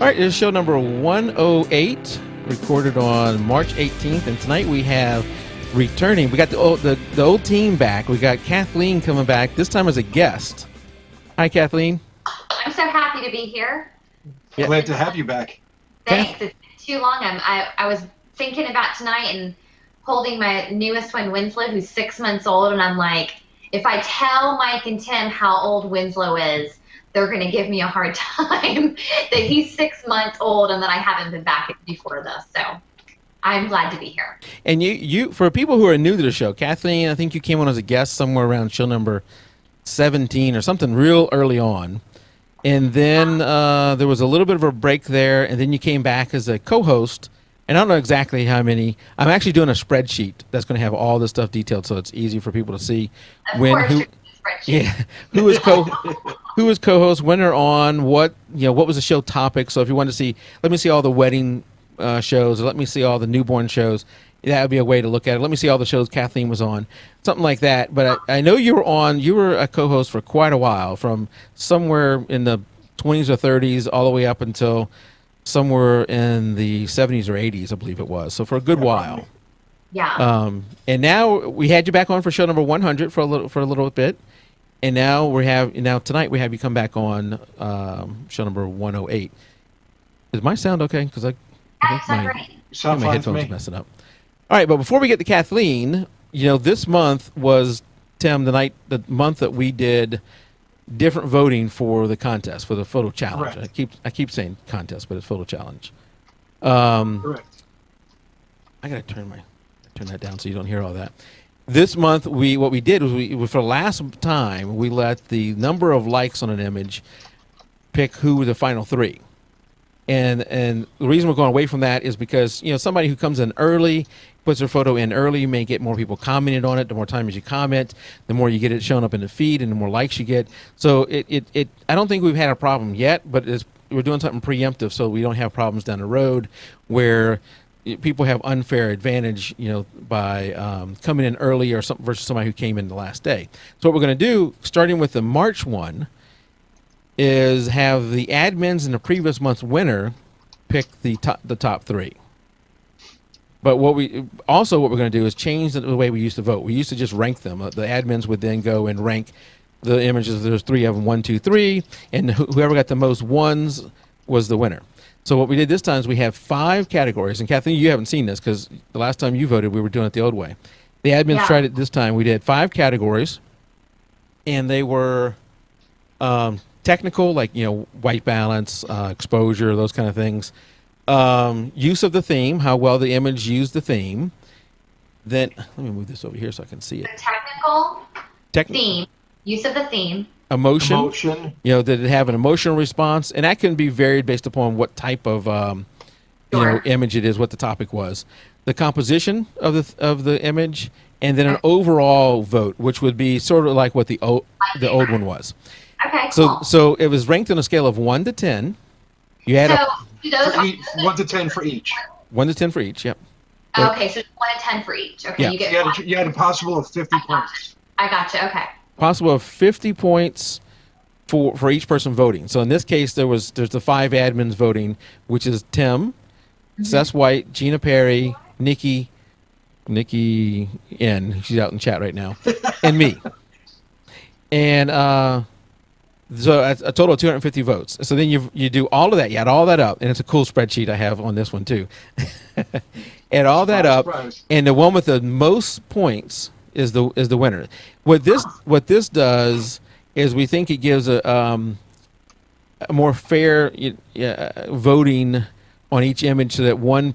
All right, this is show number 108, recorded on March 18th, and tonight we have returning. We got the old team back. We got Kathleen coming back, this time as a guest. Hi, Kathleen. I'm so happy to be here. Yeah. Glad to have you back. Thanks. It's been too long. I was thinking about tonight and holding my newest one, Winslow, who's 6 months old, and I'm like, if I tell Mike and Tim how old Winslow is, they're going to give me a hard time that he's 6 months old and that I haven't been back before this. So I'm glad to be here. And you, for people who are new to the show, Kathleen, I think you came on as a guest somewhere around show number 17 or something real early on. And then there was a little bit of a break there, and then you came back as a co-host. And I don't know exactly how many. I'm actually doing a spreadsheet that's going to have all this stuff detailed, so it's easy for people to see who was co-host, when they're on, what was the show topic. So if you want to see, let me see all the wedding shows, or let me see all the newborn shows. That would be a way to look at it. Let me see all the shows Kathleen was on, something like that. But I know you were a co-host for quite a while, from somewhere in the 20s or 30s all the way up until somewhere in the 70s or 80s, I believe it was. So for a good while. Yeah. And now we had you back on for show number 100 for a little bit, and now tonight we have you come back on show number 108. Is my sound okay? Because I think my headphones are messing up. All right, but before we get to Kathleen, this month was, Tim, the month that we did different voting for the contest, for the photo challenge. Correct. I keep saying contest, but it's photo challenge. Correct. I gotta turn that down so you don't hear all that. This month, what we did was for the last time we let the number of likes on an image pick who were the final three. And the reason we're going away from that is because somebody who comes in early, puts their photo in early, you may get more people commented on it. The more times you comment, the more you get it shown up in the feed, and the more likes you get. So I don't think we've had a problem yet, but we're doing something preemptive so we don't have problems down the road where people have unfair advantage, by coming in early or something versus somebody who came in the last day. So what we're going to do, starting with the March one, is have the admins in the previous month's winner pick the top three. But what we're going to do is change the way we used to vote. We used to just rank them. The admins would then go and rank the images. There's three of them, 1, 2, 3, and whoever got the most ones was the winner. So what we did this time is we have 5 categories. And Kathleen, you haven't seen this because the last time you voted, we were doing it the old way. The admins tried it this time. We did 5 categories, and they were technical, like white balance, exposure, those kind of things. Use of the theme, how well the image used the theme. Then let me move this over here so I can see it. The technical theme, use of the theme. Emotion. Did it have an emotional response? And that can be varied based upon what type of image it is, what the topic was. The composition of the image, and then an overall vote, which would be sort of like what the old one was. Okay. Cool. So it was ranked on a scale of 1 to 10. You had 1 to 10 for each. 1 to 10 for each. Yep. Okay, so 1 to 10 for each. Okay, yeah. You had a possible of 50 points. I gotcha. Okay. Possible of 50 points for each person voting. So in this case, there's the 5 admins voting, which is Tim, Seth White, Gina Perry, Nikki N. She's out in chat right now, and me. And so a total of 250 votes. So then you do all of that. You add all that up, and it's a cool spreadsheet I have on this one too. Add all that up, and the one with the most points is the winner. What this does is we think it gives a more fair voting on each image, so that one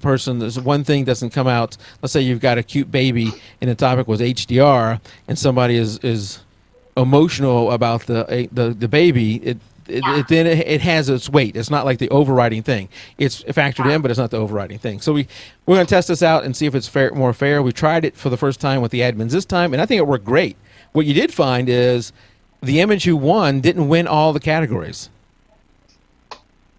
thing doesn't come out. Let's say you've got a cute baby, and the topic was HDR, and somebody is emotional about the baby. Then it has its weight. It's not like the overriding thing. It's factored in, but it's not the overriding thing. So we're going to test this out and see if it's more fair. We tried it for the first time with the admins this time, and I think it worked great. What you did find is the image who won didn't win all the categories.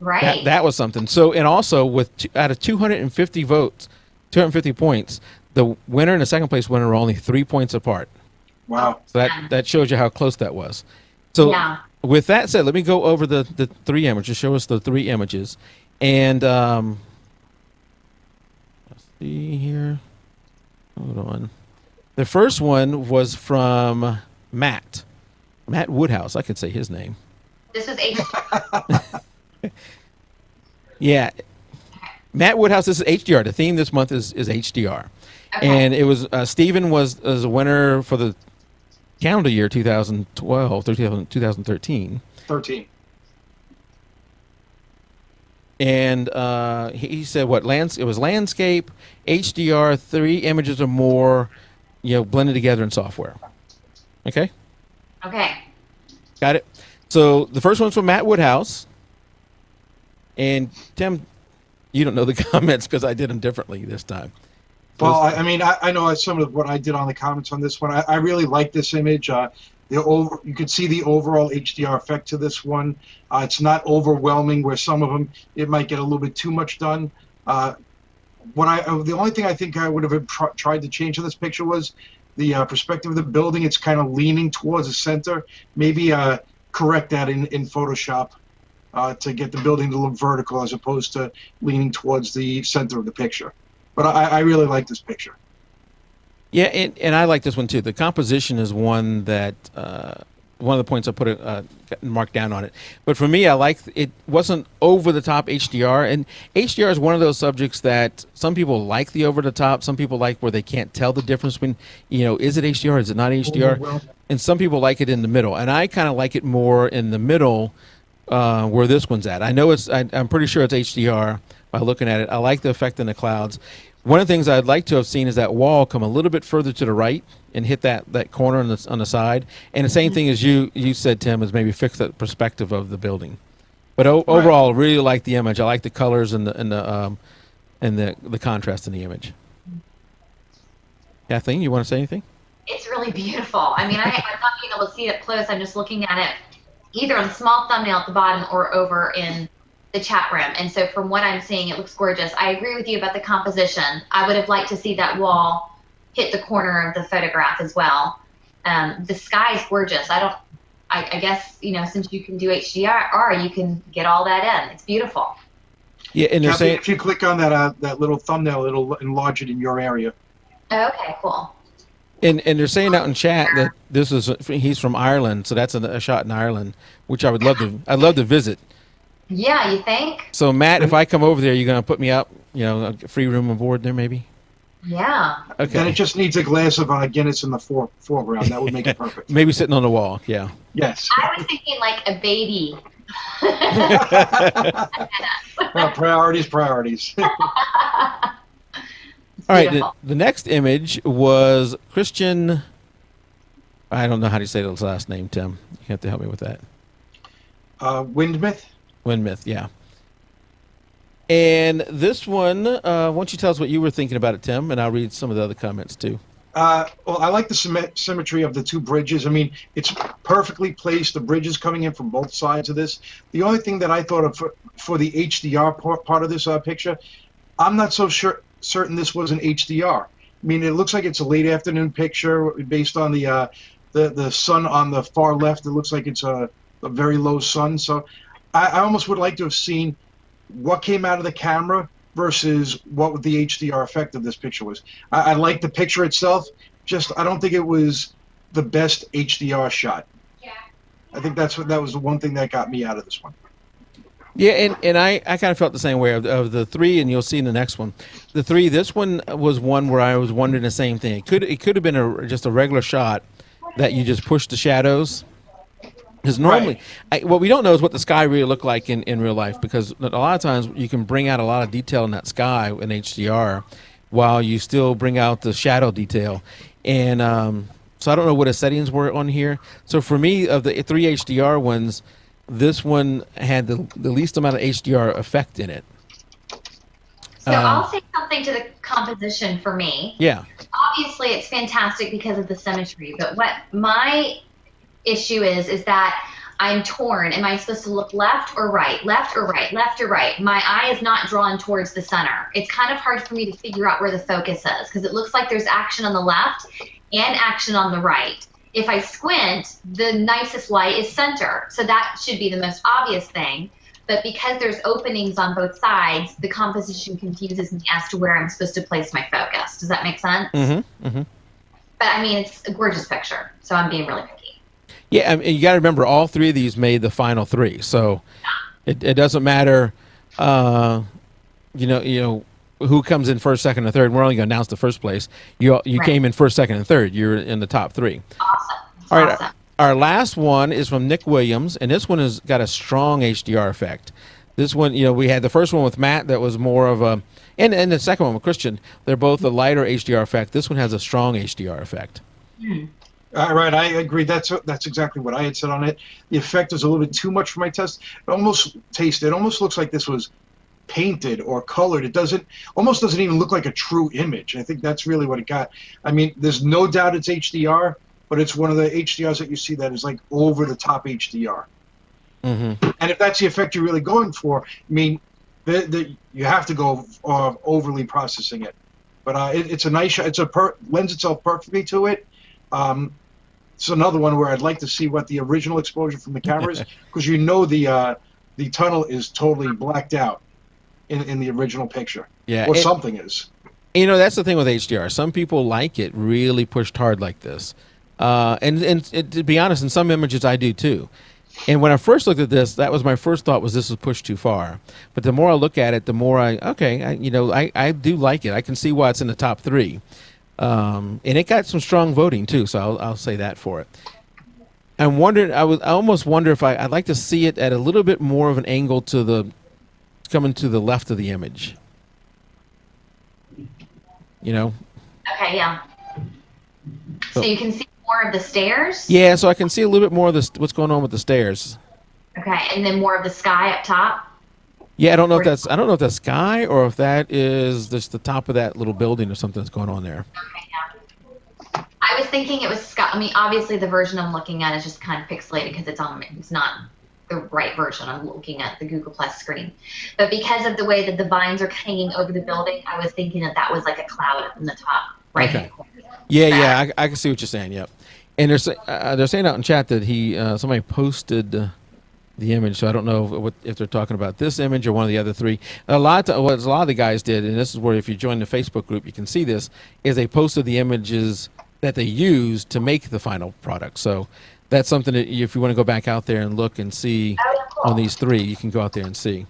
Right. That was something. So, and also out of 250 votes, 250 points, the winner and the second place winner are only 3 points apart. Wow. So that shows you how close that was. So with that said, let me go over the 3 images. Show us the 3 images. And let's see here. Hold on. The first one was from Matt Woodhouse. I could say his name. This was H. Yeah, Matt Woodhouse. This is HDR. The theme this month is HDR, Okay. and it was Stephen was a winner for the calendar year 2012 through 2013. 13. And he said what it was landscape, HDR, 3 images or more, blended together in software. Okay, Okay. got it. So the first one's from Matt Woodhouse. And Tim, you don't know the comments because I did them differently this time. Well, I mean, I know some of what I did on the comments on this one. I really like this image. You can see the overall HDR effect to this one. It's not overwhelming where some of them, it might get a little bit too much done. The only thing I think I would have tried to change in this picture was the perspective of the building. It's kind of leaning towards the center. Maybe correct that in Photoshop to get the building to look vertical as opposed to leaning towards the center of the picture. But I really like this picture. Yeah, and I like this one too. The composition is one that one of the points I put marked down on it. But for me, I like it wasn't over the top HDR, and HDR is one of those subjects that some people like the over the top. Some people like where they can't tell the difference between is it HDR, is it not HDR, and some people like it in the middle. And I kind of like it more in the middle where this one's at. I know I'm pretty sure it's HDR by looking at it. I like the effect in the clouds. One of the things I'd like to have seen is that wall come a little bit further to the right and hit that corner on the side. And the same thing as you said, Tim, is maybe fix the perspective of the building. But overall, I really like the image. I like the colors and the contrast in the image. Kathleen, you want to say anything? It's really beautiful. I mean, I'm not being able to see it up close. I'm just looking at it either on the small thumbnail at the bottom or over in the chat room. And so from what I'm seeing, it looks gorgeous. I agree with you about the composition. I would have liked to see that wall hit the corner of the photograph as well. The sky is gorgeous. I guess, since you can do HDR, you can get all that in. It's beautiful. Yeah, and they're saying if you click on that little thumbnail, it'll enlarge it in your area. Okay, cool. And they're saying out in chat that he's from Ireland, so that's a shot in Ireland, which I'd love to visit. Yeah, you think? So Matt, if I come over there, you're gonna put me up, a free room and board there, maybe? Yeah. Okay. Then it just needs a glass of Guinness in the foreground. That would make it perfect. Maybe sitting on the wall. Yeah. Yes. I was thinking like a baby. Well, priorities. All right. The next image was Christian. I don't know how to say his last name, Tim. You have to help me with that. Windmith. Windmith, yeah. And this one, why don't you tell us what you were thinking about it, Tim, and I'll read some of the other comments too. Well, I like the symmetry of the two bridges. I mean, it's perfectly placed. The bridges coming in from both sides of this. The only thing that I thought of for the HDR part of this picture, I'm not so certain this was an HDR. I mean, it looks like it's a late afternoon picture based on the sun on the far left. It looks like it's a very low sun. So I almost would like to have seen what came out of the camera versus what the HDR effect of this picture was. I like the picture itself, just I don't think it was the best HDR shot. Yeah. I think that was the one thing that got me out of this one. Yeah, and I kind of felt the same way of the three, and you'll see in the next one. The three, this one was one where I was wondering the same thing. It could have been just a regular shot that you just push the shadows. Because normally, what we don't know is what the sky really looked like in real life, because a lot of times you can bring out a lot of detail in that sky in HDR while you still bring out the shadow detail. And so I don't know what the settings were on here. So for me, of the 3 HDR ones, this one had the least amount of HDR effect in it. So I'll say something to the composition for me. Yeah. Obviously, it's fantastic because of the symmetry, but what my issue is that I'm torn. Am I supposed to look left or right, left or right, left or right? My eye is not drawn towards the center. It's kind of hard for me to figure out where the focus is because it looks like there's action on the left and action on the right. If I squint, the nicest light is center. So that should be the most obvious thing. but because there's openings on both sides, the composition confuses me as to where I'm supposed to place my focus. Does that make sense? Mm-hmm. Mm-hmm. But I mean, it's a gorgeous picture, so I'm being really picky. Yeah, I mean, you got to remember, all three of these made the final three, so it doesn't matter, you know who comes in first, second, and third. We're only going to announce the first place. You Right. came in first, second, and third. You're in the top three. Awesome. It's All right. awesome. Our last one is from Nick Williams, and this one has got a strong HDR effect. This one, we had the first one with Matt that was more of a, and the second one with Christian. They're both a lighter HDR effect. This one has a strong HDR effect. Right, I agree. That's exactly what I had said on it. The effect is a little bit too much for my test. It almost looks like this was painted or colored. It almost doesn't even look like a true image. I think that's really what it got. I mean, there's no doubt it's HDR, but it's one of the HDRs that you see that is like over the top HDR. Mm-hmm. And if that's the effect you're really going for, I mean, you have to go overly processing it. But it's a nice shot. Lends itself perfectly to it. It's another one where I'd like to see what the original exposure from the camera is, because the tunnel is totally blacked out in the original picture. Yeah, or something is. That's the thing with HDR. Some people like it really pushed hard like this. And to be honest, in some images I do too. And when I first looked at this, that was my first thought, was this was pushed too far. But the more I look at it, the more I do like it. I can see why it's in the top three. And it got some strong voting too, so I'll say that for it. I'm wondering, I almost wonder if I'd like to see it at a little bit more of an angle coming to the left of the image. Okay, yeah. So you can see more of the stairs? Yeah, so I can see a little bit more of what's going on with the stairs. Okay, and then more of the sky up top? Yeah, I don't know if that's sky or if that is just the top of that little building or something that's going on there. Okay, yeah. I was thinking it was sky. I mean, obviously the version I'm looking at is just kind of pixelated because it's not the right version. I'm looking at the Google Plus screen. But because of the way that the vines are hanging over the building, I was thinking that was like a cloud up in the top right hand corner. Yeah, I can see what you're saying. Yep. And they're saying out in chat that somebody posted the image, so I don't know if they're talking about this image or one of the other three. A lot of the guys did, and this is where if you join the Facebook group, you can see this, is they posted the images that they used to make the final product. So that's something that if you want to go back out there and look and see on these three, you can go out there and see.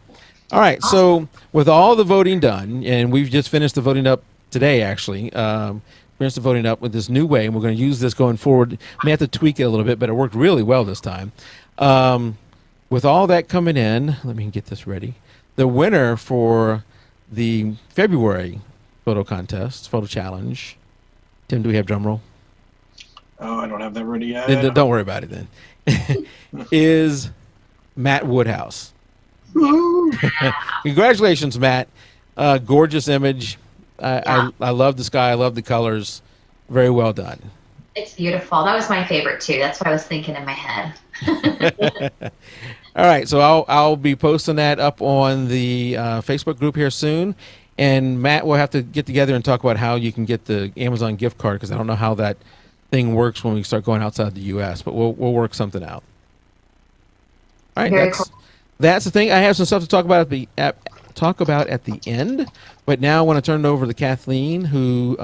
All right, so with all the voting done, and we've just finished the voting up today, actually. Finished the voting up with this new way, and we're going to use this going forward. May have to tweak it a little bit, but it worked really well this time. With all that coming in, let me get this ready. The winner for the February photo challenge. Tim, do we have drum roll? Oh, I don't have that ready yet. Then don't worry about it then. Is Matt Woodhouse. Congratulations, Matt. Gorgeous image. I love the sky. I love the colors. Very well done. It's beautiful. That was my favorite too. That's what I was thinking in my head. All right, so I'll be posting that up on the Facebook group here soon, and Matt will have to get together and talk about how you can get the Amazon gift card, because I don't know how that thing works when we start going outside the U.S., but we'll work something out. All right, that's the thing. I have some stuff to talk about at the end, but now I want to turn it over to Kathleen, who's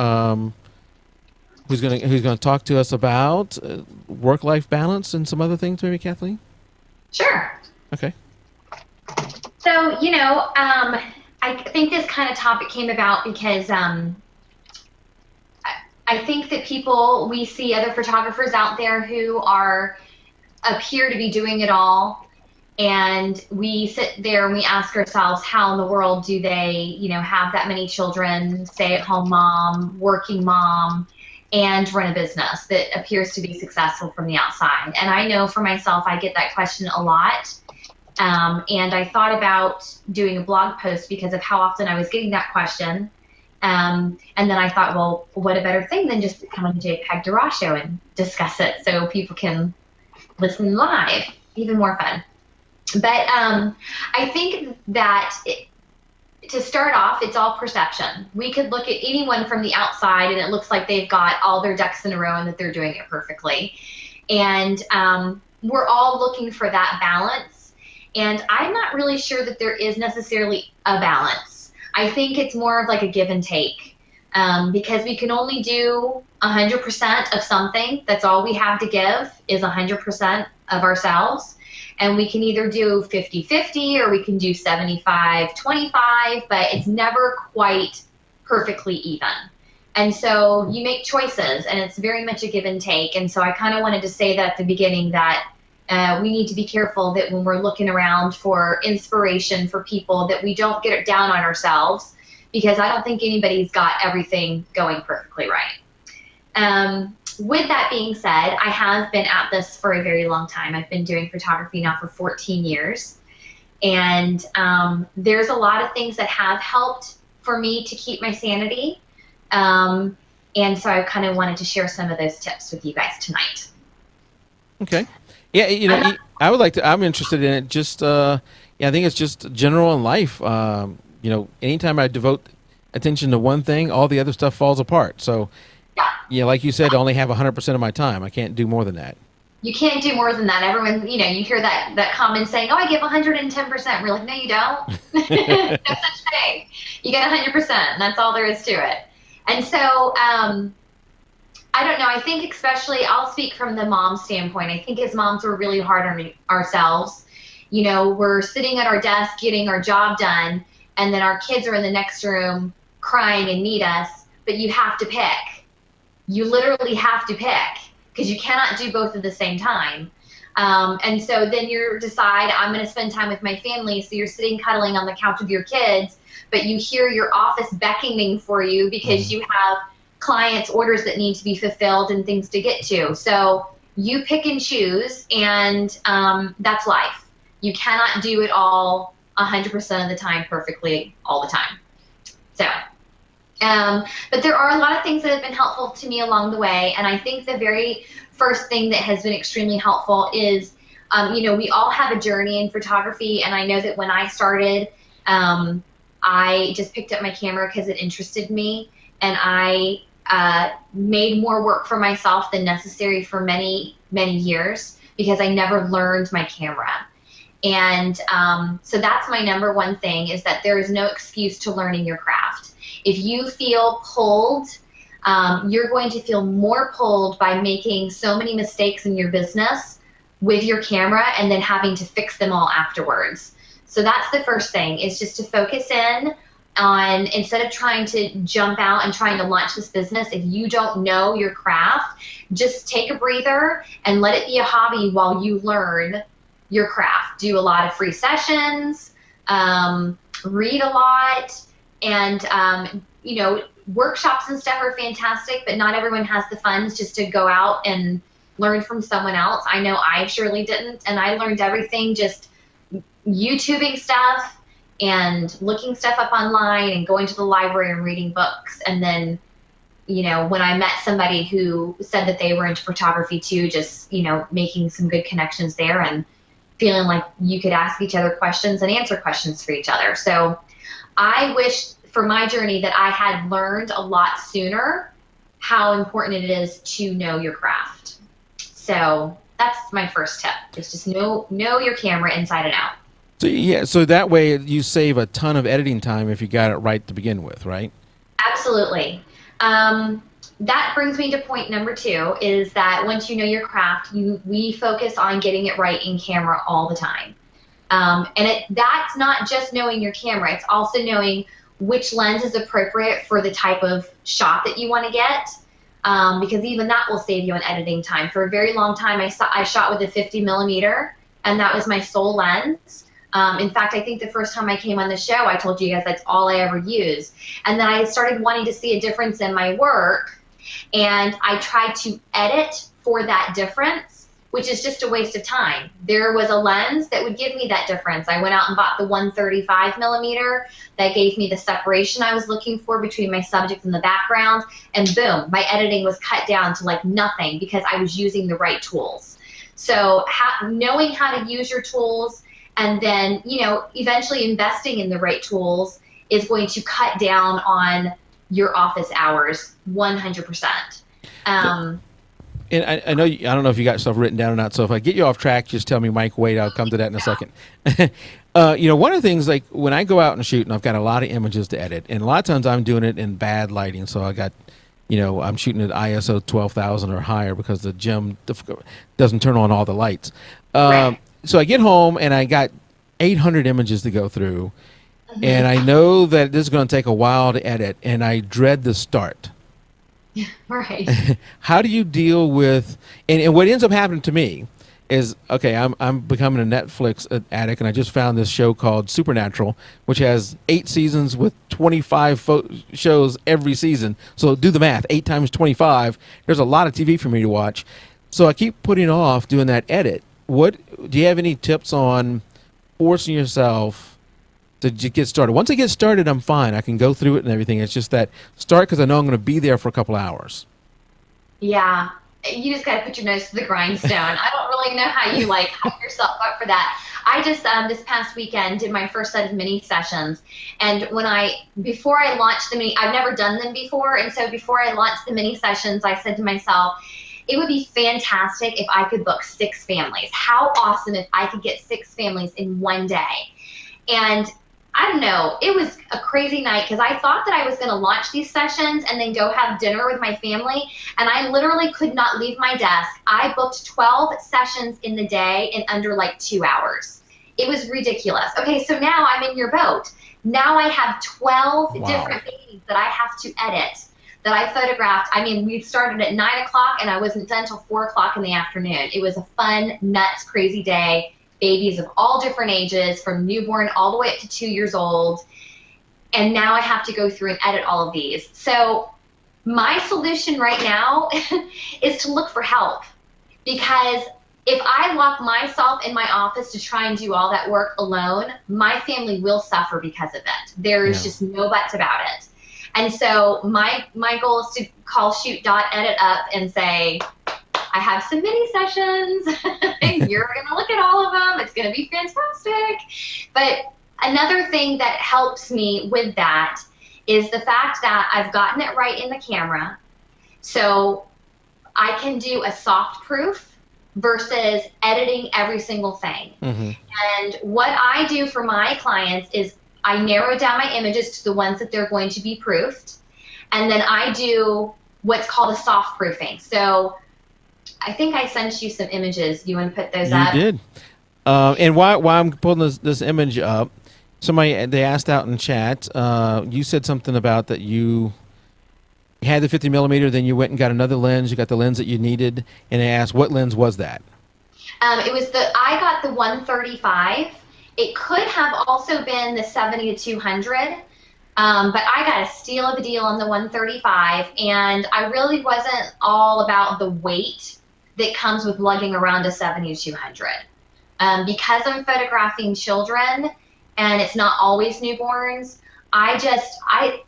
gonna talk to us about work-life balance and some other things. Maybe, Kathleen. Sure. Okay. So I think this kind of topic came about because I think that we see other photographers out there who appear to be doing it all, and we sit there and we ask ourselves, how in the world do they, have that many children, stay-at-home mom, working mom, and run a business that appears to be successful from the outside? And I know for myself, I get that question a lot. And I thought about doing a blog post because of how often I was getting that question. And then I thought, well, what a better thing than just to come on the jpeg2RAW show and discuss it so people can listen live. Even more fun. But I think that to start off, it's all perception. We could look at anyone from the outside and it looks like they've got all their ducks in a row and that they're doing it perfectly. And we're all looking for that balance. And I'm not really sure that there is necessarily a balance. I think it's more of like a give and take, because we can only do 100% of something. That's all we have to give is 100% of ourselves. And we can either do 50-50 or we can do 75-25, but it's never quite perfectly even. And so you make choices, and it's very much a give and take. And so I kind of wanted to say that at the beginning, that we need to be careful that when we're looking around for inspiration for people, that we don't get it down on ourselves, because I don't think anybody's got everything going perfectly right. With that being said, I have been at this for a very long time. I've been doing photography now for 14 years. And there's a lot of things that have helped for me to keep my sanity. And so I kind of wanted to share some of those tips with you guys tonight. Okay. Yeah, you know, I would like to, I'm interested in it. Just, yeah, I think it's just general in life. You know, anytime I devote attention to one thing, all the other stuff falls apart. So, yeah, like you said, I only have 100% of my time. I can't do more than that. You can't do more than that. Everyone, you know, you hear that comment saying, "Oh, I give 110%." We're like, no, you don't. No such thing. You get 100%, and that's all there is to it. And so, I don't know. I think especially, I'll speak from the mom standpoint. I think as moms, we're really hard on ourselves. You know, we're sitting at our desk getting our job done, and then our kids are in the next room crying and need us, but you have to pick. You literally have to pick, because you cannot do both at the same time. And so then you decide, I'm going to spend time with my family. So you're sitting cuddling on the couch with your kids, but you hear your office beckoning for you because you have clients' orders that need to be fulfilled and things to get to. So you pick and choose, and that's life. You cannot do it all 100% of the time perfectly all the time. So, but there are a lot of things that have been helpful to me along the way, and I think the very first thing that has been extremely helpful is, you know, we all have a journey in photography, and I know that when I started, I just picked up my camera because it interested me, and I made more work for myself than necessary for many, many years because I never learned my camera. And so that's my number one thing, is that there is no excuse to learning your craft. If you feel pulled, you're going to feel more pulled by making so many mistakes in your business with your camera and then having to fix them all afterwards. So that's the first thing, is just to focus in on, instead of trying to jump out and trying to launch this business, if you don't know your craft, just take a breather and let it be a hobby while you learn your craft. Do a lot of free sessions, read a lot, and you know, workshops and stuff are fantastic, but not everyone has the funds just to go out and learn from someone else. I know I surely didn't, and I learned everything just YouTubing stuff and looking stuff up online and going to the library and reading books. And then, you know, when I met somebody who said that they were into photography too, just, you know, making some good connections there and feeling like you could ask each other questions and answer questions for each other. So I wish for my journey that I had learned a lot sooner how important it is to know your craft. So that's my first tip, is just know your camera inside and out. So yeah, so that way you save a ton of editing time if you got it right to begin with, right? Absolutely. That brings me to point number 2, is that once you know your craft, we focus on getting it right in camera all the time. And that's not just knowing your camera, it's also knowing which lens is appropriate for the type of shot that you want to get, because even that will save you on editing time. For a very long time, I shot with a 50mm, and that was my sole lens. In fact, I think the first time I came on the show, I told you guys that's all I ever used. And then I started wanting to see a difference in my work, and I tried to edit for that difference, which is just a waste of time. There was a lens that would give me that difference. I went out and bought the 135mm that gave me the separation I was looking for between my subject and the background, and boom, my editing was cut down to like nothing because I was using the right tools. So knowing how to use your tools, and then, you know, eventually investing in the right tools is going to cut down on your office hours 100%. And I know I don't know if you got stuff written down or not. So if I get you off track, just tell me, Mike. Wait, I'll come to that in a second. One of the things, like when I go out and shoot, and I've got a lot of images to edit, and a lot of times I'm doing it in bad lighting. So I got, I'm shooting at ISO 12,000 or higher because the gym doesn't turn on all the lights. Right. So I get home and I got 800 images to go through, and I know that this is going to take a while to edit, and I dread the start. Right. How do you deal with, and what ends up happening to me is, okay, I'm becoming a Netflix addict, and I just found this show called Supernatural, which has 8 seasons with 25 shows every season. So do the math, 8 times 25. There's a lot of TV for me to watch. So I keep putting off doing that edit. What do you have any tips on forcing yourself to get started? Once I get started, I'm fine. I can go through it and everything. It's just that start because I know I'm going to be there for a couple hours. Yeah. You just got to put your nose to the grindstone. I don't really know how you hype yourself up for that. I just this past weekend did my first set of mini sessions, and before I launched the mini, I've never done them before, and so before I launched the mini sessions, I said to myself, it would be fantastic if I could book 6 families. How awesome if I could get 6 families in one day. And I don't know, it was a crazy night because I thought that I was going to launch these sessions and then go have dinner with my family, and I literally could not leave my desk. I booked 12 sessions in the day in under 2 hours. It was ridiculous. Okay, so now I'm in your boat. Now I have 12 different babies that I have to edit, that I photographed. I mean, we started at 9 o'clock and I wasn't done until 4 o'clock in the afternoon. It was a fun, nuts, crazy day. Babies of all different ages, from newborn all the way up to 2 years old. And now I have to go through and edit all of these. So my solution right now is to look for help. Because if I lock myself in my office to try and do all that work alone, my family will suffer because of it. There is just no buts about it. And so my goal is to call shoot.edit up and say, I have some mini sessions. You're going to look at all of them. It's going to be fantastic. But another thing that helps me with that is the fact that I've gotten it right in the camera. So I can do a soft proof versus editing every single thing. And what I do for my clients is I narrow down my images to the ones that they're going to be proofed. And then I do what's called a soft proofing. So I think I sent you some images. You want to put those up? You did. And while I'm pulling this image up, they asked out in chat, you said something about that you had the 50 millimeter, then you went and got another lens. You got the lens that you needed, and they asked, what lens was that? I got the 135. It could have also been the 70-200. But I got a steal of a deal on the 135, and I really wasn't all about the weight that comes with lugging around a 70-200. Because I'm photographing children, and it's not always newborns, I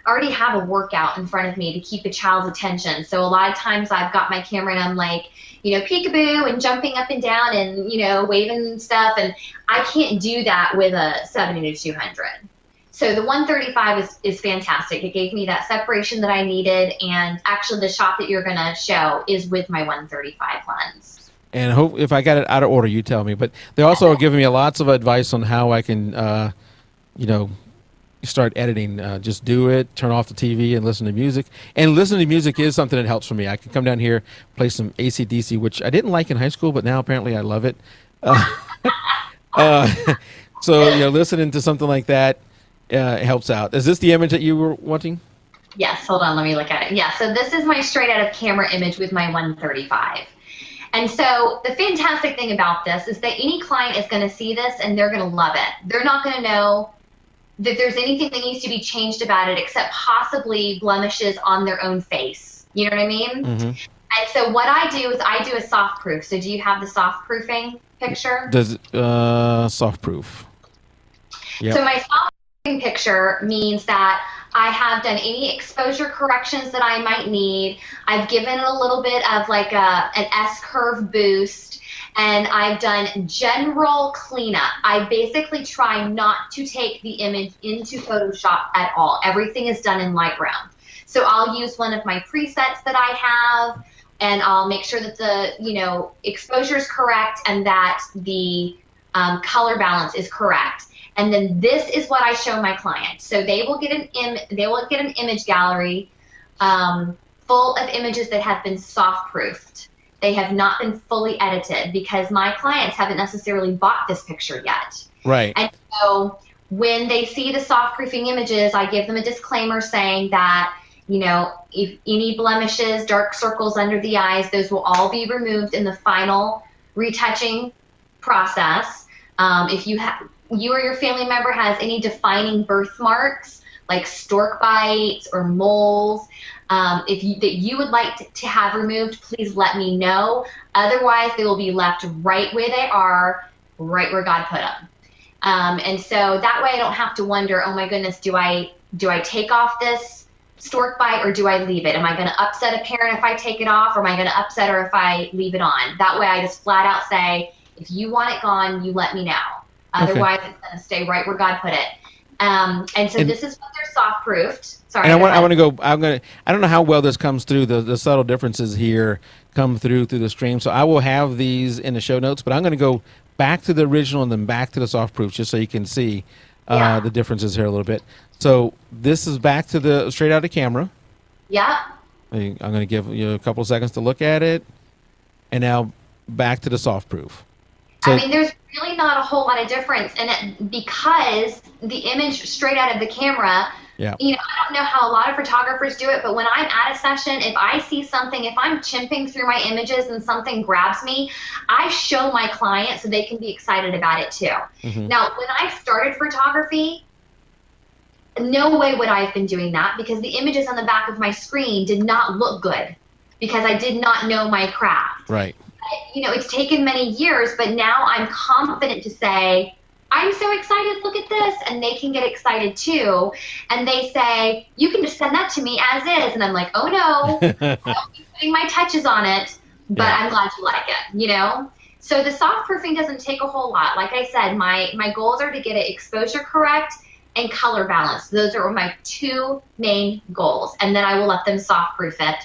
already have a workout in front of me to keep a child's attention. So a lot of times I've got my camera and I'm like, peekaboo and jumping up and down and, waving and stuff, and I can't do that with a 70-200. So the 135 is fantastic. It gave me that separation that I needed, and actually the shot that you're going to show is with my 135 lens. And if I got it out of order, you tell me. But they also are giving me lots of advice on how I can, start editing. Just do it, turn off the TV and listen to music. And listening to music is something that helps for me. I can come down here, play some AC/DC, which I didn't like in high school, but now apparently I love it. So, listening to something like that, it helps out. Is this the image that you were wanting? Yes, hold on, let me look at it. Yeah, so this is my straight out of camera image with my 135. And so the fantastic thing about this is that any client is going to see this and they're going to love it. They're not going to know that there's anything that needs to be changed about it except possibly blemishes on their own face. You know what I mean? And so what I do is I do a soft proof. So do you have the soft proofing picture? Does soft proof. Yep. So my soft picture means that I have done any exposure corrections that I might need. I've given it a little bit of an S-curve boost, and I've done general cleanup. I basically try not to take the image into Photoshop at all. Everything is done in Lightroom. So I'll use one of my presets that I have, and I'll make sure that the, you know, exposure is correct and that the color balance is correct. And then this is what I show my clients. So they will get an image gallery full of images that have been soft proofed. They have not been fully edited because my clients haven't necessarily bought this picture yet. Right. And so when they see the soft proofing images, I give them a disclaimer saying that, you know, if any blemishes, dark circles under the eyes, those will all be removed in the final retouching process. If you or your family member has any defining birthmarks like stork bites or moles, that you would like to have removed, please let me know. Otherwise, they will be left right where they are, right where God put them. And so that way I don't have to wonder, oh my goodness, do I take off this stork bite or do I leave it? Am I going to upset a parent if I take it off, or am I going to upset her if I leave it on? That way I just flat out say, if you want it gone, you let me know. Otherwise, it's going to stay right where God put it. And so this is what they're soft proofed. Sorry. And I don't know how well this comes through. The subtle differences here come through the stream. So I will have these in the show notes, but I'm going to go back to the original and then back to the soft proofs just so you can see the differences here a little bit. So this is back to the straight out of camera. Yeah. I'm going to give you a couple of seconds to look at it. And now back to the soft proof. So, I mean, there's really not a whole lot of difference in it because the image straight out of the camera, you know, I don't know how a lot of photographers do it, but when I'm at a session, if I see something, if I'm chimping through my images and something grabs me, I show my client so they can be excited about it too. Mm-hmm. Now, when I started photography, no way would I have been doing that because the images on the back of my screen did not look good because I did not know my craft. Right. You know, it's taken many years, but now I'm confident to say, I'm so excited, look at this, and they can get excited too. And they say, you can just send that to me as is. And I'm like, oh no, I'll be putting my touches on it, but I'm glad you like it, you know? So the soft proofing doesn't take a whole lot. Like I said, my goals are to get it exposure correct and color balance. Those are my two main goals. And then I will let them soft proof it.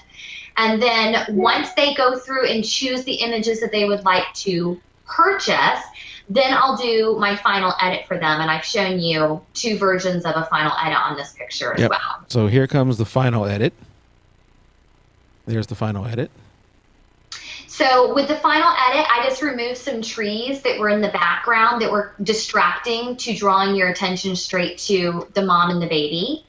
And then once they go through and choose the images that they would like to purchase, then I'll do my final edit for them. And I've shown you two versions of a final edit on this picture as well. So here comes the final edit. There's the final edit. So with the final edit, I just removed some trees that were in the background that were distracting to drawing your attention straight to the mom and the baby.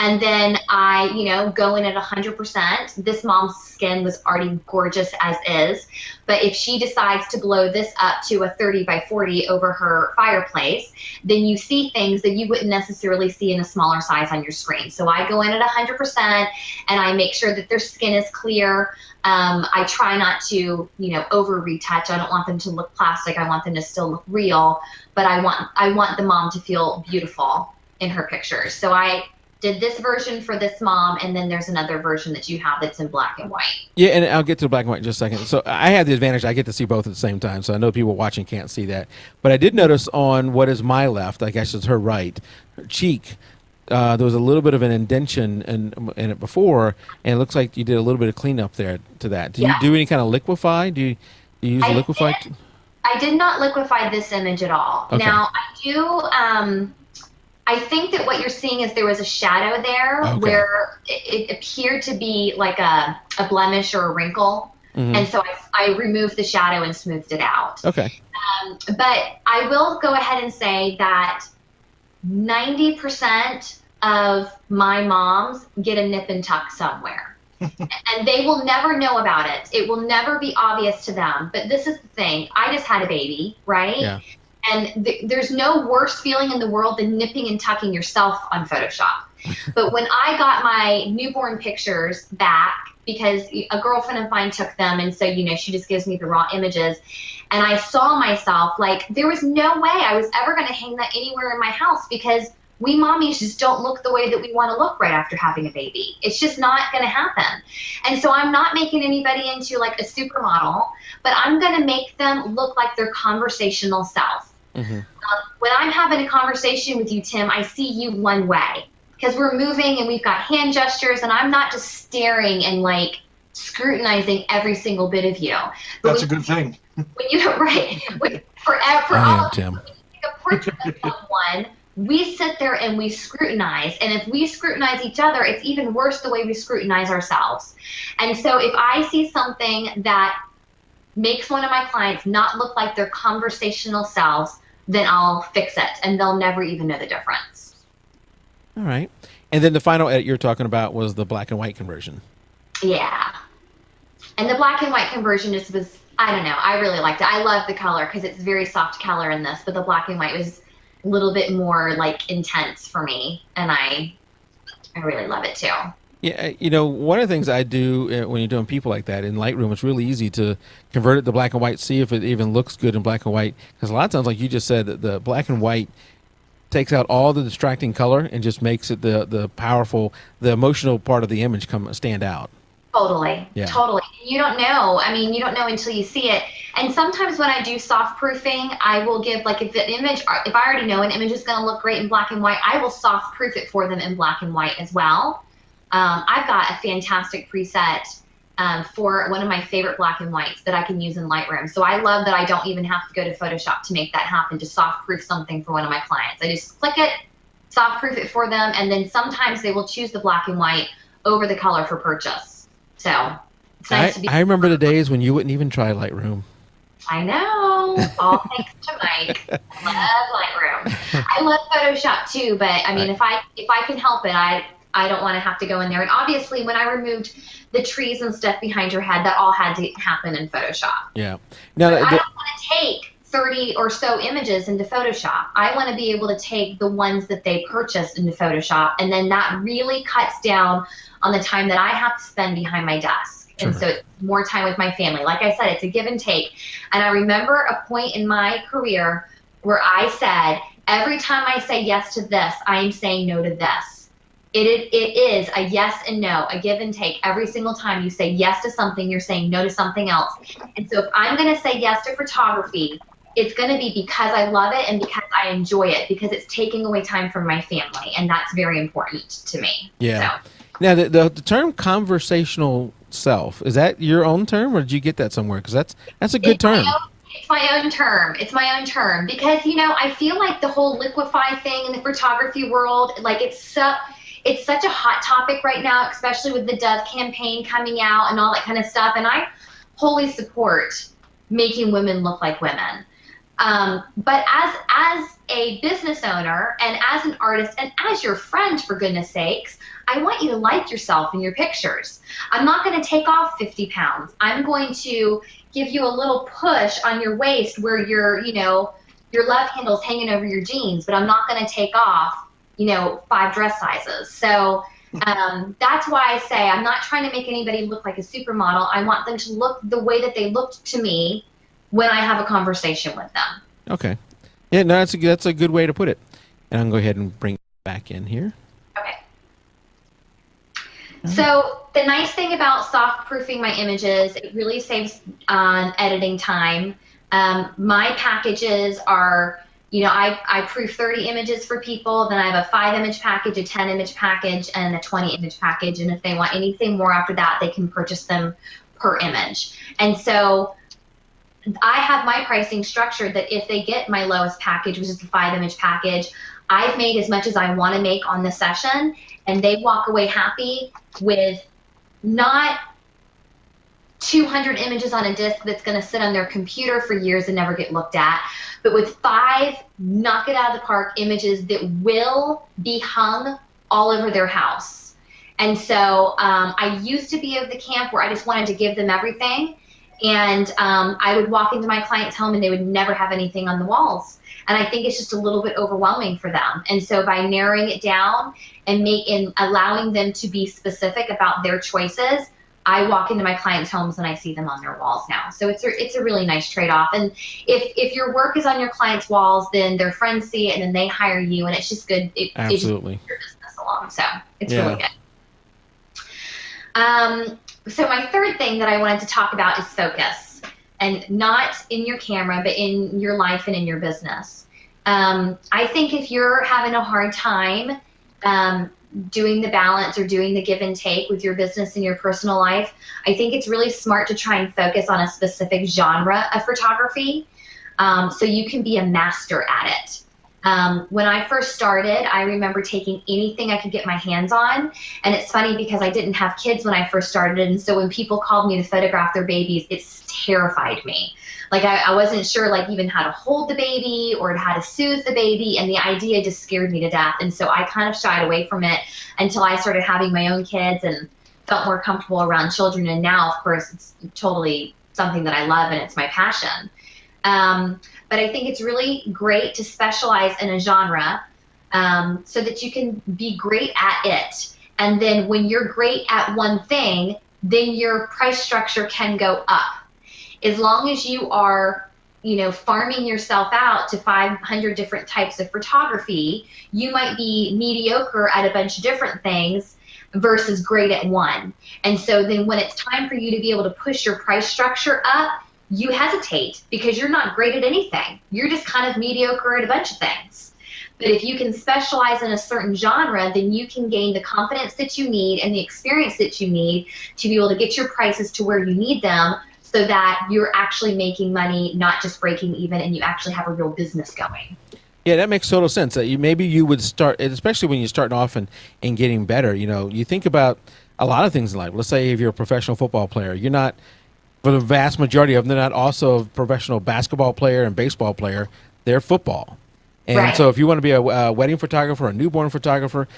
And then I, you know, go in at 100%. This mom's skin was already gorgeous as is. But if she decides to blow this up to a 30 by 40 over her fireplace, then you see things that you wouldn't necessarily see in a smaller size on your screen. So I go in at 100% and I make sure that their skin is clear. I try not to, you know, over retouch. I don't want them to look plastic. I want them to still look real. But I want the mom to feel beautiful in her pictures. So I did this version for this mom, and then there's another version that you have that's in black and white. Yeah, and I'll get to the black and white in just a second. So I have the advantage, I get to see both at the same time, so I know people watching can't see that. But I did notice on what is my left, I guess it's her right, her cheek, there was a little bit of an indentation in it before, and it looks like you did a little bit of cleanup there to that. Do you do any kind of liquefy? Do you use liquefy? I did not liquefy this image at all. Okay. Now, I do... I think that what you're seeing is there was a shadow there where it appeared to be like a blemish or a wrinkle. Mm-hmm. And so I removed the shadow and smoothed it out. Okay. But I will go ahead and say that 90% of my moms get a nip and tuck somewhere. And they will never know about it. It will never be obvious to them. But this is the thing. I just had a baby, right? Yeah. And there's no worse feeling in the world than nipping and tucking yourself on Photoshop. But when I got my newborn pictures back, because a girlfriend of mine took them, and so, you know, she just gives me the raw images, and I saw myself, like, there was no way I was ever going to hang that anywhere in my house because we mommies just don't look the way that we want to look right after having a baby. It's just not going to happen. And so I'm not making anybody into, like, a supermodel, but I'm going to make them look like their conversational self. Mm-hmm. When I'm having a conversation with you, Tim, I see you one way because we're moving and we've got hand gestures, and I'm not just staring and like scrutinizing every single bit of you. But That's a good thing. When you right, for I am, Tim. when you take a portrait of someone, we sit there and we scrutinize. And if we scrutinize each other, it's even worse the way we scrutinize ourselves. And so if I see something that makes one of my clients not look like their conversational selves, then I'll fix it, and they'll never even know the difference. All right. And then the final edit you're talking about was the black and white conversion. Yeah. And the black and white conversion just was, I don't know, I really liked it. I love the color because it's very soft color in this, but the black and white was a little bit more like intense for me, and I really love it too. Yeah, you know, one of the things I do when you're doing people like that in Lightroom, it's really easy to convert it to black and white, see if it even looks good in black and white. Because a lot of times, like you just said, the black and white takes out all the distracting color and just makes it the powerful, the emotional part of the image stand out. Totally. Yeah. Totally. You don't know. I mean, you don't know until you see it. And sometimes when I do soft proofing, I will give, like, if I already know an image is going to look great in black and white, I will soft proof it for them in black and white as well. I've got a fantastic preset for one of my favorite black and whites that I can use in Lightroom. So I love that I don't even have to go to Photoshop to make that happen, to soft proof something for one of my clients. I just click it, soft proof it for them, and then sometimes they will choose the black and white over the color for purchase. So it's nice to be. I remember the days when you wouldn't even try Lightroom. I know. All thanks to Mike. I love Lightroom. I love Photoshop too, but I mean, if I can help it, I don't want to have to go in there. And obviously, when I removed the trees and stuff behind your head, that all had to happen in Photoshop. Yeah. Now, I don't want to take 30 or so images into Photoshop. I want to be able to take the ones that they purchased into Photoshop, and then that really cuts down on the time that I have to spend behind my desk. Sure. And so it's more time with my family. Like I said, it's a give and take. And I remember a point in my career where I said, every time I say yes to this, I am saying no to this. It is a yes and no, a give and take. Every single time you say yes to something, you're saying no to something else. And so if I'm going to say yes to photography, it's going to be because I love it and because I enjoy it, because it's taking away time from my family, and that's very important to me. Yeah. So. Now, the term conversational self, is that your own term, or did you get that somewhere? Because that's a good term. It's my own term. It's my own term because, you know, I feel like the whole liquefy thing in the photography world, like it's such a hot topic right now, especially with the Dove campaign coming out and all that kind of stuff. And I wholly support making women look like women. But as a business owner and as an artist and as your friend, for goodness sakes, I want you to like yourself in your pictures. I'm not going to take off 50 pounds. I'm going to give you a little push on your waist where your love handle's hanging over your jeans, but I'm not going to take off, 5 dress sizes. So that's why I say I'm not trying to make anybody look like a supermodel. I want them to look the way that they looked to me when I have a conversation with them. Okay. Yeah, no, that's a good way to put it. And I'm going to go ahead and bring it back in here. Okay. So the nice thing about soft proofing my images, it really saves on editing time. My packages are, I proof 30 images for people. Then I have a 5-image package, a 10-image package, and a 20-image package. And if they want anything more after that, they can purchase them per image. And so I have my pricing structured that if they get my lowest package, which is the 5-image package, I've made as much as I want to make on the session, and they walk away happy with not 200 images on a disc that's going to sit on their computer for years and never get looked at, but with 5 knock it out of the park images that will be hung all over their house. And so I used to be of the camp where I just wanted to give them everything, and I would walk into my client's home and they would never have anything on the walls. And I think it's just a little bit overwhelming for them. And so by narrowing it down and allowing them to be specific about their choices, I walk into my clients' homes and I see them on their walls now. So it's a really nice trade-off. And if your work is on your clients' walls, then their friends see it and then they hire you, and it's just good. Absolutely. It just moves your business along. So it's really good. So my third thing that I wanted to talk about is focus, and not in your camera, but in your life and in your business. I think if you're having a hard time doing the balance or doing the give and take with your business and your personal life, I think it's really smart to try and focus on a specific genre of photography, so you can be a master at it. When I first started, I remember taking anything I could get my hands on. And it's funny because I didn't have kids when I first started. And so when people called me to photograph their babies, it terrified me. Like I wasn't sure like even how to hold the baby or how to soothe the baby. And the idea just scared me to death. And so I kind of shied away from it until I started having my own kids and felt more comfortable around children. And now, of course, it's totally something that I love and it's my passion. But I think it's really great to specialize in a genre so that you can be great at it. And then when you're great at one thing, then your price structure can go up. As long as you are, you know, farming yourself out to 500 different types of photography, you might be mediocre at a bunch of different things versus great at one. And so then when it's time for you to be able to push your price structure up, you hesitate because you're not great at anything. You're just kind of mediocre at a bunch of things. But if you can specialize in a certain genre, then you can gain the confidence that you need and the experience that you need to be able to get your prices to where you need them so that you're actually making money, not just breaking even, and you actually have a real business going. Yeah, that makes total sense. Maybe you would start, especially when you're starting off and getting better. You know, you think about a lot of things in life. Let's say if you're a professional football player, you're not, for the vast majority of them, they're not also a professional basketball player and baseball player. They're football. And Right. so if you want to be a wedding photographer, a newborn photographer,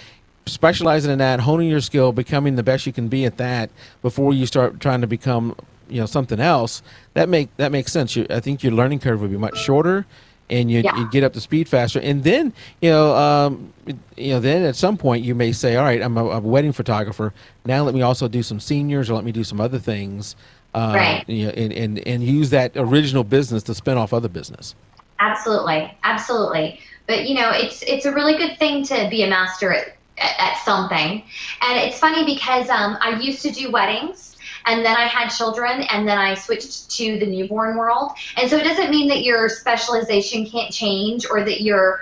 specializing in that, honing your skill, becoming the best you can be at that before you start trying to become, you know, something else, that makes sense. I think your learning curve would be much shorter, and you'd get up to speed faster. And then, then at some point you may say, all right, I'm a wedding photographer. Now let me also do some seniors, or let me do some other things. Right. And use that original business to spin off other business. Absolutely, absolutely. But you know, it's a really good thing to be a master at something. And it's funny because I used to do weddings, and then I had children, and then I switched to the newborn world. And so it doesn't mean that your specialization can't change, or that your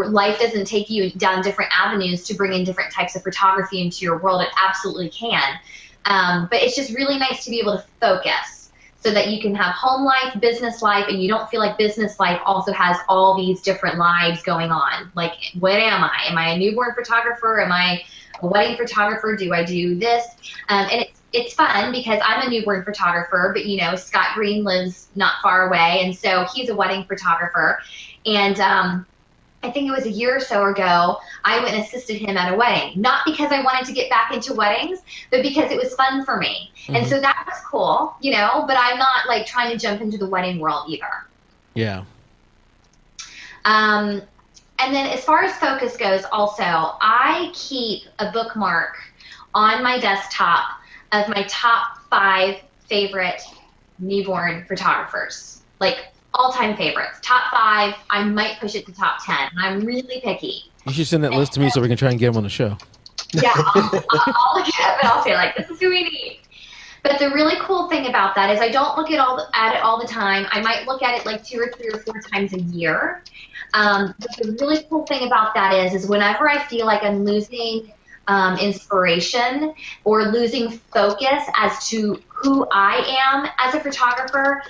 life doesn't take you down different avenues to bring in different types of photography into your world. It absolutely can. But it's just really nice to be able to focus so that you can have home life, business life, and you don't feel like business life also has all these different lives going on. Like, what am I? Am I a newborn photographer? Am I a wedding photographer? Do I do this? And it's fun because I'm a newborn photographer, but you know, Scott Green lives not far away, and so he's a wedding photographer. And I think it was a year or so ago, I went and assisted him at a wedding. Not because I wanted to get back into weddings, but because it was fun for me. Mm-hmm. And so that was cool, you know, but I'm not like trying to jump into the wedding world either. Yeah. And then as far as focus goes also, I keep a bookmark on my desktop of my top 5 favorite newborn photographers. Like, all-time favorites. Top 5, I might push it to top 10. I'm really picky. You should send that list to me so we can try and get them on the show. Yeah, I'll look at it and I'll say, like, this is who we need. But the really cool thing about that is I don't look at it all the time. I might look at it like 2 or 3 or 4 times a year. But the really cool thing about that is whenever I feel like I'm losing inspiration or losing focus as to who I am as a photographer,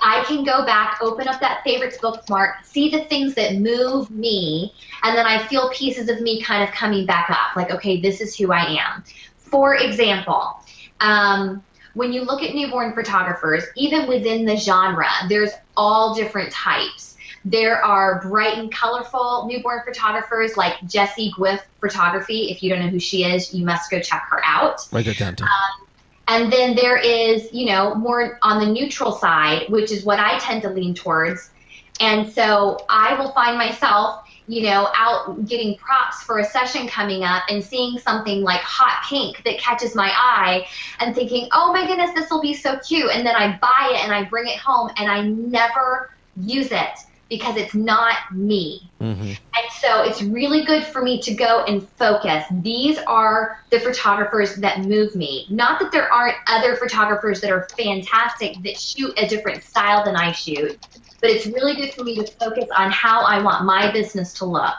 I can go back, open up that favorites bookmark, see the things that move me, and then I feel pieces of me kind of coming back up. Like, okay, this is who I am. For example, when you look at newborn photographers, even within the genre, there's all different types. There are bright and colorful newborn photographers like Jessie Gwiff Photography. If you don't know who she is, you must go check her out. Write that down, too. And then there is, you know, more on the neutral side, which is what I tend to lean towards. And so I will find myself, you know, out getting props for a session coming up and seeing something like hot pink that catches my eye and thinking, oh my goodness, this will be so cute. And then I buy it and I bring it home and I never use it because it's not me. Mm-hmm. And so it's really good for me to go and focus. These are the photographers that move me. Not that there aren't other photographers that are fantastic that shoot a different style than I shoot, but it's really good for me to focus on how I want my business to look.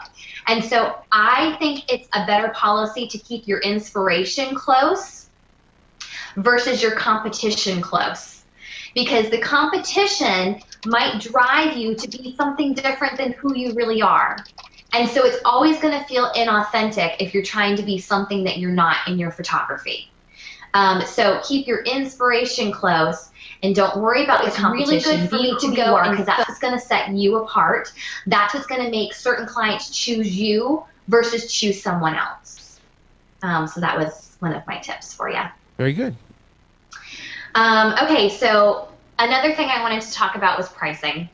And so I think it's a better policy to keep your inspiration close versus your competition close. Because the competition might drive you to be something different than who you really are. And so it's always going to feel inauthentic if you're trying to be something that you're not in your photography. So keep your inspiration close and don't worry about the competition. Really good for you to go, because that's what's going to set you apart. That's what's going to make certain clients choose you versus choose someone else. So that was one of my tips for you. Very good. Okay, so another thing I wanted to talk about was pricing.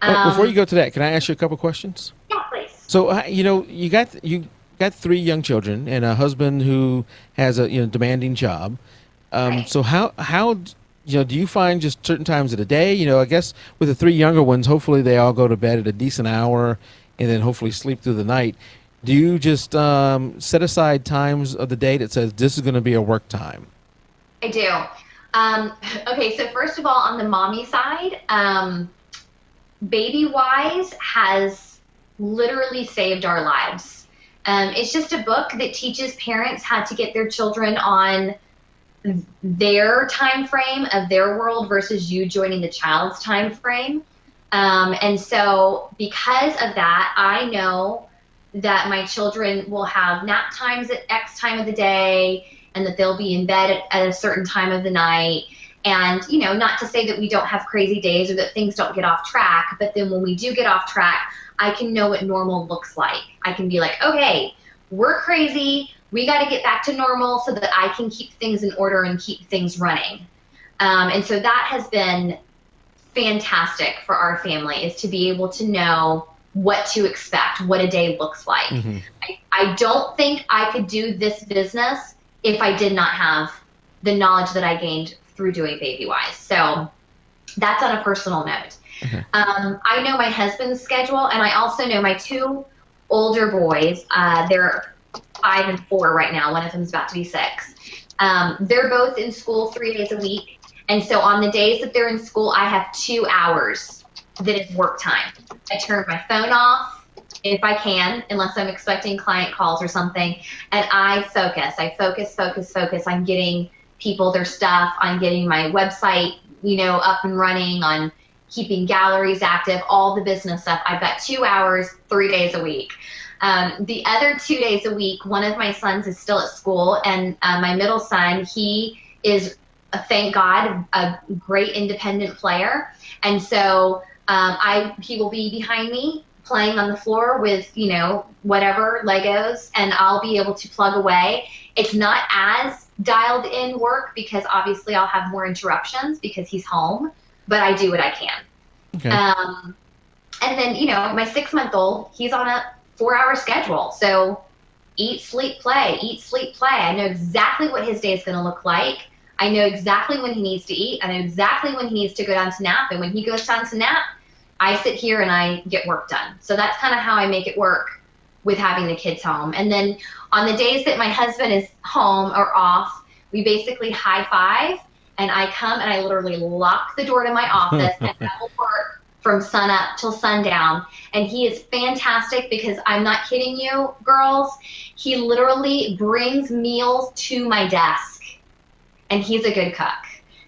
Before you go to that, can I ask you a couple questions? Yeah, please. So you got 3 young children and a husband who has a demanding job. Right. So how do you find just certain times of the day? I guess with the 3 younger ones, hopefully they all go to bed at a decent hour and then hopefully sleep through the night. Do you just set aside times of the day that says this is going to be a work time? I do. Okay, so first of all, on the mommy side, Baby Wise has literally saved our lives. It's just a book that teaches parents how to get their children on their time frame of their world versus you joining the child's time frame. And so because of that, I know that my children will have nap times at X time of the day and that they'll be in bed at a certain time of the night. And, not to say that we don't have crazy days or that things don't get off track, but then when we do get off track, I can know what normal looks like. I can be like, okay, we're crazy. We got to get back to normal so that I can keep things in order and keep things running. And so that has been fantastic for our family, is to be able to know what to expect, what a day looks like. Mm-hmm. I don't think I could do this business if I did not have the knowledge that I gained through doing Baby Wise. So that's on a personal note. Okay. I know my husband's schedule, and I also know my 2 older boys. They're 5 and 4 right now. One of them's about to be 6. They're both in school 3 days a week. And so on the days that they're in school, I have 2 hours that is work time. I turn my phone off if I can, unless I'm expecting client calls or something, and I focus on getting people their stuff, on getting my website, up and running, on keeping galleries active, all the business stuff. I've got 2 hours, 3 days a week. The other 2 days a week, one of my sons is still at school, and my middle son, he is, thank God, a great independent player. And so he will be behind me playing on the floor with, whatever, Legos, and I'll be able to plug away. It's not as dialed in work because obviously I'll have more interruptions because he's home, but I do what I can. Okay. And then, my 6-month-old, he's on a 4-hour schedule. So eat, sleep, play, eat, sleep, play. I know exactly what his day is going to look like. I know exactly when he needs to eat. I know exactly when he needs to go down to nap. And when he goes down to nap, I sit here and I get work done. So that's kind of how I make it work with having the kids home. And then on the days that my husband is home or off, we basically high five, and I come and I literally lock the door to my office and I will work from sun up till sundown. And he is fantastic because I'm not kidding you, girls. He literally brings meals to my desk, and he's a good cook.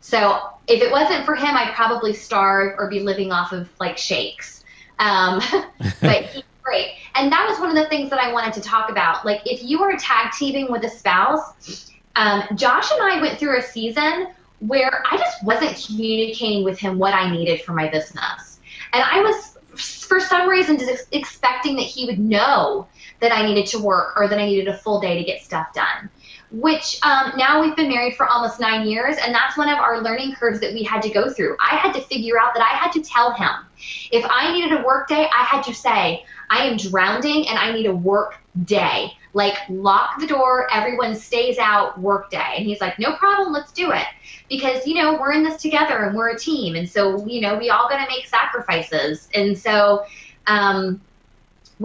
So if it wasn't for him, I'd probably starve or be living off of like shakes. But he's great. And that was one of the things that I wanted to talk about. Like, if you are tag teaming with a spouse, Josh and I went through a season where I just wasn't communicating with him what I needed for my business. And I was, for some reason, just expecting that he would know that I needed to work or that I needed a full day to get stuff done. Which now we've been married for almost 9 years, and that's one of our learning curves that we had to go through. I had to figure out that I had to tell him. If I needed a work day, I had to say, I am drowning and I need a work day. Like, lock the door, everyone stays out, work day. And he's like, no problem, let's do it. Because, we're in this together and we're a team. And so, we all got to make sacrifices. And so when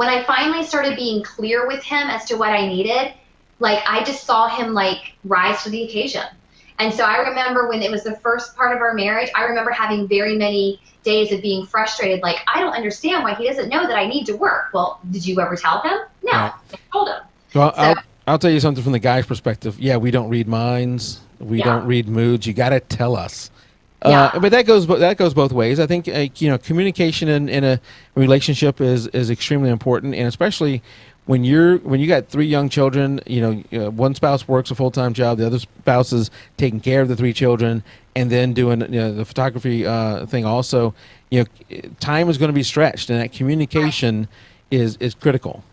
I finally started being clear with him as to what I needed, like, I just saw him, like, rise to the occasion. And so I remember when it was the first part of our marriage, I remember having very many days of being frustrated, like, I don't understand why he doesn't know that I need to work. Well, did you ever tell him? No, Right. I told him. So I'll tell you something from the guy's perspective. Yeah, we don't read minds. We don't read moods. You got to tell us. But that goes both ways. I think communication in a relationship is extremely important, and especially when you got 3 young children. One spouse works a full-time job, the other spouse is taking care of the 3 children, and then doing the photography thing also. Time is going to be stretched, and that communication is critical.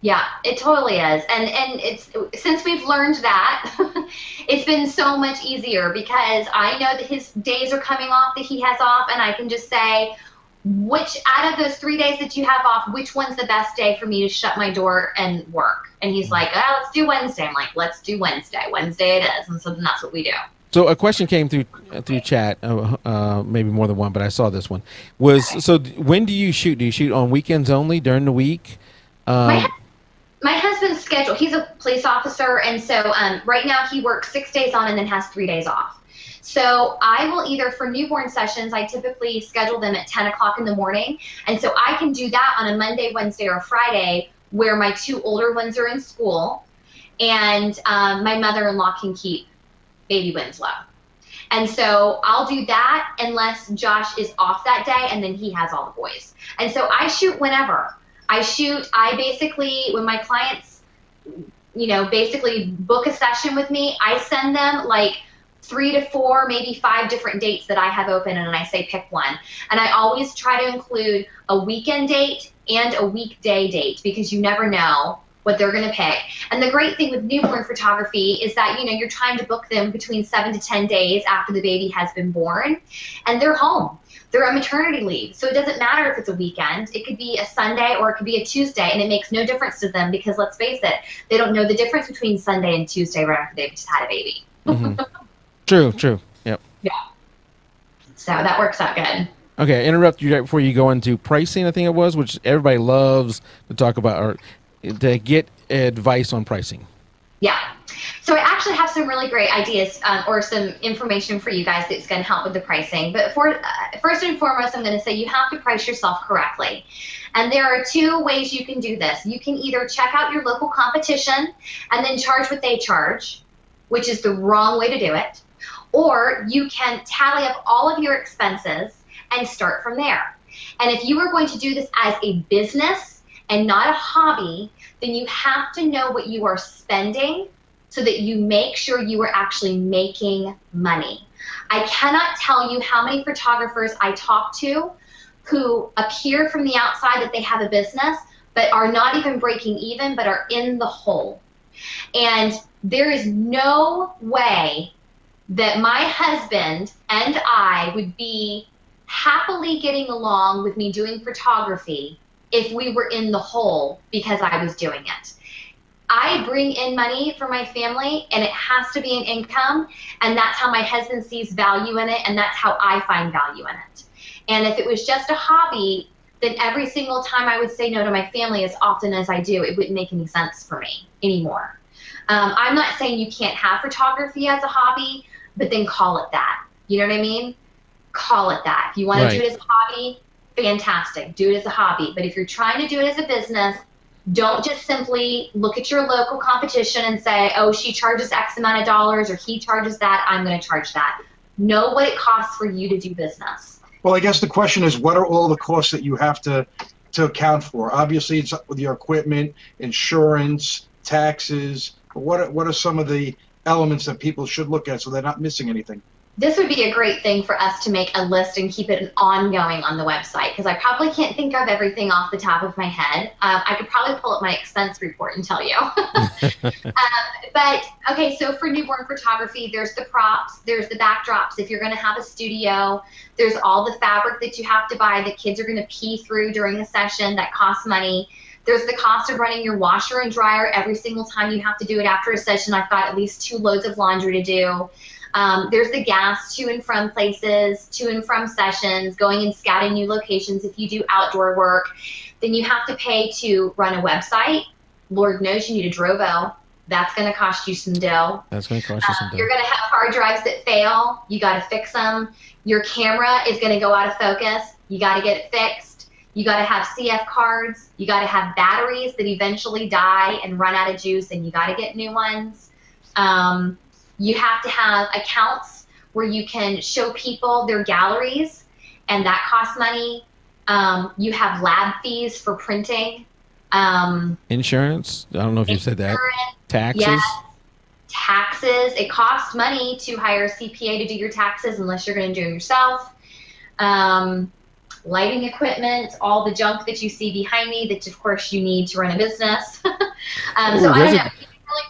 Yeah, it totally is. And it's since we've learned that, it's been so much easier because I know that his days are coming off that he has off, and I can just say, which out of those 3 days that you have off, which one's the best day for me to shut my door and work? And he's like, oh, let's do Wednesday. I'm like, let's do Wednesday. Wednesday it is. And so then that's what we do. So a question came through chat, maybe more than one, but I saw this one. So when do you shoot? Do you shoot on weekends only, during the week? My husband's schedule, he's a police officer, and so right now he works 6 days on and then has 3 days off. So I will either, for newborn sessions, I typically schedule them at 10 o'clock in the morning, and so I can do that on a Monday, Wednesday, or Friday where my 2 older ones are in school, and my mother-in-law can keep baby Winslow. And so I'll do that unless Josh is off that day, and then he has all the boys. And so I shoot whenever. I basically, when my clients, basically book a session with me, I send them like 3 to 4, maybe 5 different dates that I have open, and I say pick one. And I always try to include a weekend date and a weekday date because you never know what they're going to pick. And the great thing with newborn photography is that, you're trying to book them between 7 to 10 days after the baby has been born, and they're home. They're on maternity leave. So it doesn't matter if it's a weekend. It could be a Sunday or it could be a Tuesday, and it makes no difference to them because, let's face it, they don't know the difference between Sunday and Tuesday right after they've just had a baby. Mm-hmm. True. Yep. Yeah. So that works out good. Okay, interrupt you right before you go into pricing, I think it was, which everybody loves to talk about, or to get advice on pricing. Yeah. So I actually have some really great ideas or some information for you guys that's going to help with the pricing. But first and foremost, I'm going to say you have to price yourself correctly. And there are 2 ways you can do this. You can either check out your local competition and then charge what they charge, which is the wrong way to do it. Or you can tally up all of your expenses and start from there. And if you are going to do this as a business and not a hobby, then you have to know what you are spending so that you make sure you are actually making money. I cannot tell you how many photographers I talk to who appear from the outside that they have a business, but are not even breaking even, but are in the hole. And there is no way that my husband and I would be happily getting along with me doing photography if we were in the hole because I was doing it. I bring in money for my family, and it has to be an income, and that's how my husband sees value in it, and that's how I find value in it. And if it was just a hobby, then every single time I would say no to my family as often as I do, it wouldn't make any sense for me anymore. I'm not saying you can't have photography as a hobby, but then call it that. You know what I mean? Call it that. If you want to do it as a hobby, fantastic. Do it as a hobby. But if you're trying to do it as a business, don't just simply look at your local competition and say, oh, she charges X amount of dollars or he charges that, I'm going to charge that. Know what it costs for you to do business. Well, I guess the question is, what are all the costs that you have to account for? Obviously, it's with your equipment, insurance, taxes. What are some of the elements that people should look at so they're not missing anything? This would be a great thing for us to make a list and keep it ongoing on the website, because I probably can't think of everything off the top of my head. I could probably pull up my expense report and tell you. But, okay, so for newborn photography, there's the props, there's the backdrops. If you're going to have a studio, there's all the fabric that you have to buy that kids are going to pee through during the session that costs money. There's the cost of running your washer and dryer every single time you have to do it after a session. I've got at least 2 loads of laundry to do. There's the gas to and from places, to and from sessions, going and scouting new locations. If you do outdoor work, then you have to pay to run a website. Lord knows you need a Drobo. That's going to cost you some dough. That's going to cost you some dough. You're going to have hard drives that fail. You got to fix them. Your camera is going to go out of focus. You got to get it fixed. You got to have CF cards. You got to have batteries that eventually die and run out of juice, and you got to get new ones. You have to have accounts where you can show people their galleries, and that costs money. You have lab fees for printing. Insurance. I don't know if you said that. Taxes. Yes. Taxes. It costs money to hire a CPA to do your taxes unless you're going to do them yourself. Lighting equipment, all the junk that you see behind me that, of course, you need to run a business. So I don't know.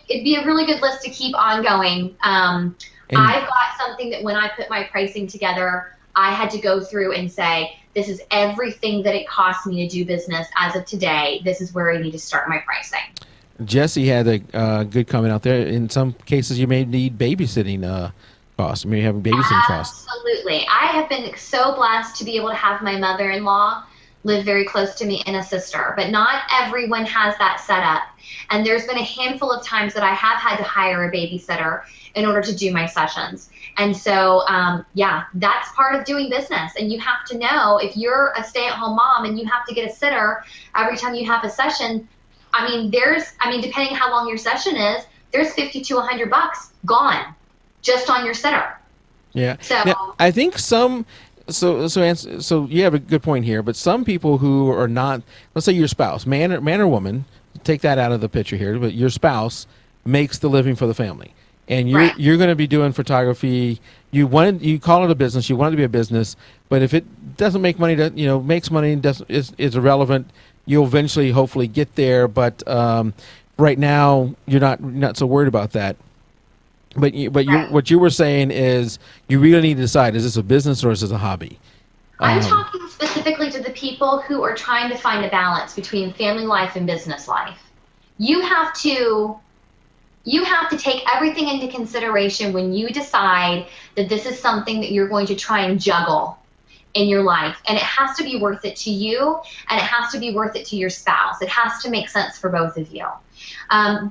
It'd be a really good list to keep ongoing. I've got something that when I put my pricing together, I had to go through and say, this is everything that it costs me to do business as of today. This is where I need to start my pricing. Jesse had a good comment out there. In some cases, you may need babysitting costs. You may have babysitting costs. Absolutely. I have been so blessed to be able to have my mother-in-law live very close to me and a sister, but not everyone has that set up. And there's been a handful of times that I have had to hire a babysitter in order to do my sessions. And so, yeah, that's part of doing business. And you have to know if you're a stay-at-home mom and you have to get a sitter every time you have a session. Depending how long your session is, there's $50 to $100 gone just on your sitter. Yeah. So now, I think some. So you have a good point here, but some people who are not, let's say your spouse, man or woman, take that out of the picture here, but your spouse makes the living for the family, and you're going to be doing photography. You call it a business, you want it to be a business, but if it doesn't make money, makes money is irrelevant. You'll eventually, hopefully, get there, but right now you're not so worried about that. But what you were saying is you really need to decide, is this a business or is this a hobby? I'm talking specifically to the people who are trying to find a balance between family life and business life. You have to take everything into consideration when you decide that this is something that you're going to try and juggle in your life. And it has to be worth it to you, and it has to be worth it to your spouse. It has to make sense for both of you.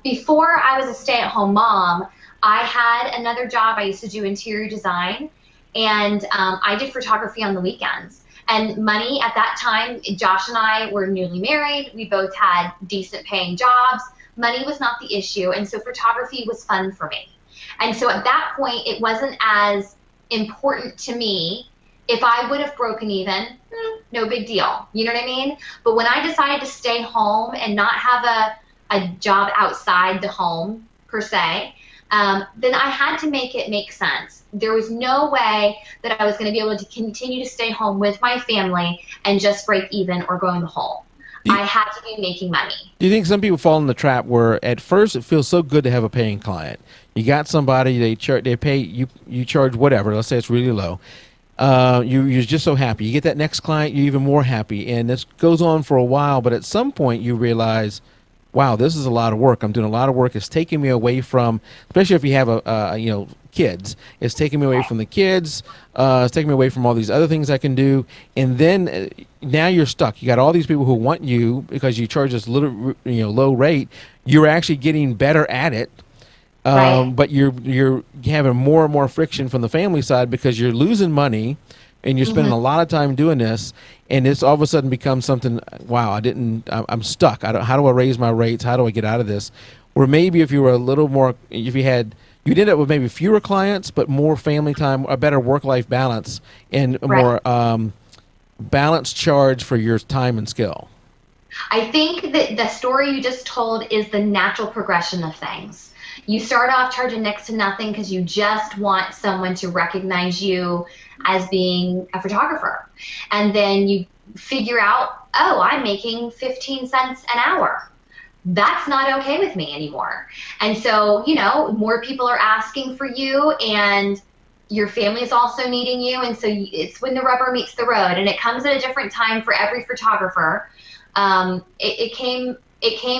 Before I was a stay-at-home mom, I had another job. I used to do interior design, and I did photography on the weekends. And money at that time, Josh and I were newly married. We both had decent paying jobs. Money was not the issue, and so photography was fun for me. And so at that point, it wasn't as important to me. If I would have broken even, no big deal. You know what I mean? But when I decided to stay home and not have a job outside the home, per se, then I had to make it make sense. There was no way that I was going to be able to continue to stay home with my family and just break even or go in the hole. I had to be making money. Do you think some people fall in the trap where at first it feels so good to have a paying client? You got somebody, they pay you charge whatever. Let's say it's really low. You're just so happy. You get that next client, you're even more happy, and this goes on for a while. But at some point, you realize, wow, this is a lot of work. I'm doing a lot of work. It's taking me away from, especially if you have kids. It's taking me away from the kids. It's taking me away from all these other things I can do. And then now you're stuck. You got all these people who want you because you charge this little, low rate. You're actually getting better at it. But you're having more and more friction from the family side because you're losing money and you're spending a lot of time doing this, and this all of a sudden becomes something, wow, I'm stuck. How do I raise my rates? How do I get out of this? Or maybe if you were a little more, you'd end up with maybe fewer clients, but more family time, a better work-life balance, and a more balanced charge for your time and skill. I think that the story you just told is the natural progression of things. You start off charging next to nothing because you just want someone to recognize you as being a photographer. And then you figure out, oh, I'm making 15 cents an hour. That's not okay with me anymore. And so, more people are asking for you, and your family is also needing you. And so it's when the rubber meets the road, and it comes at a different time for every photographer. It came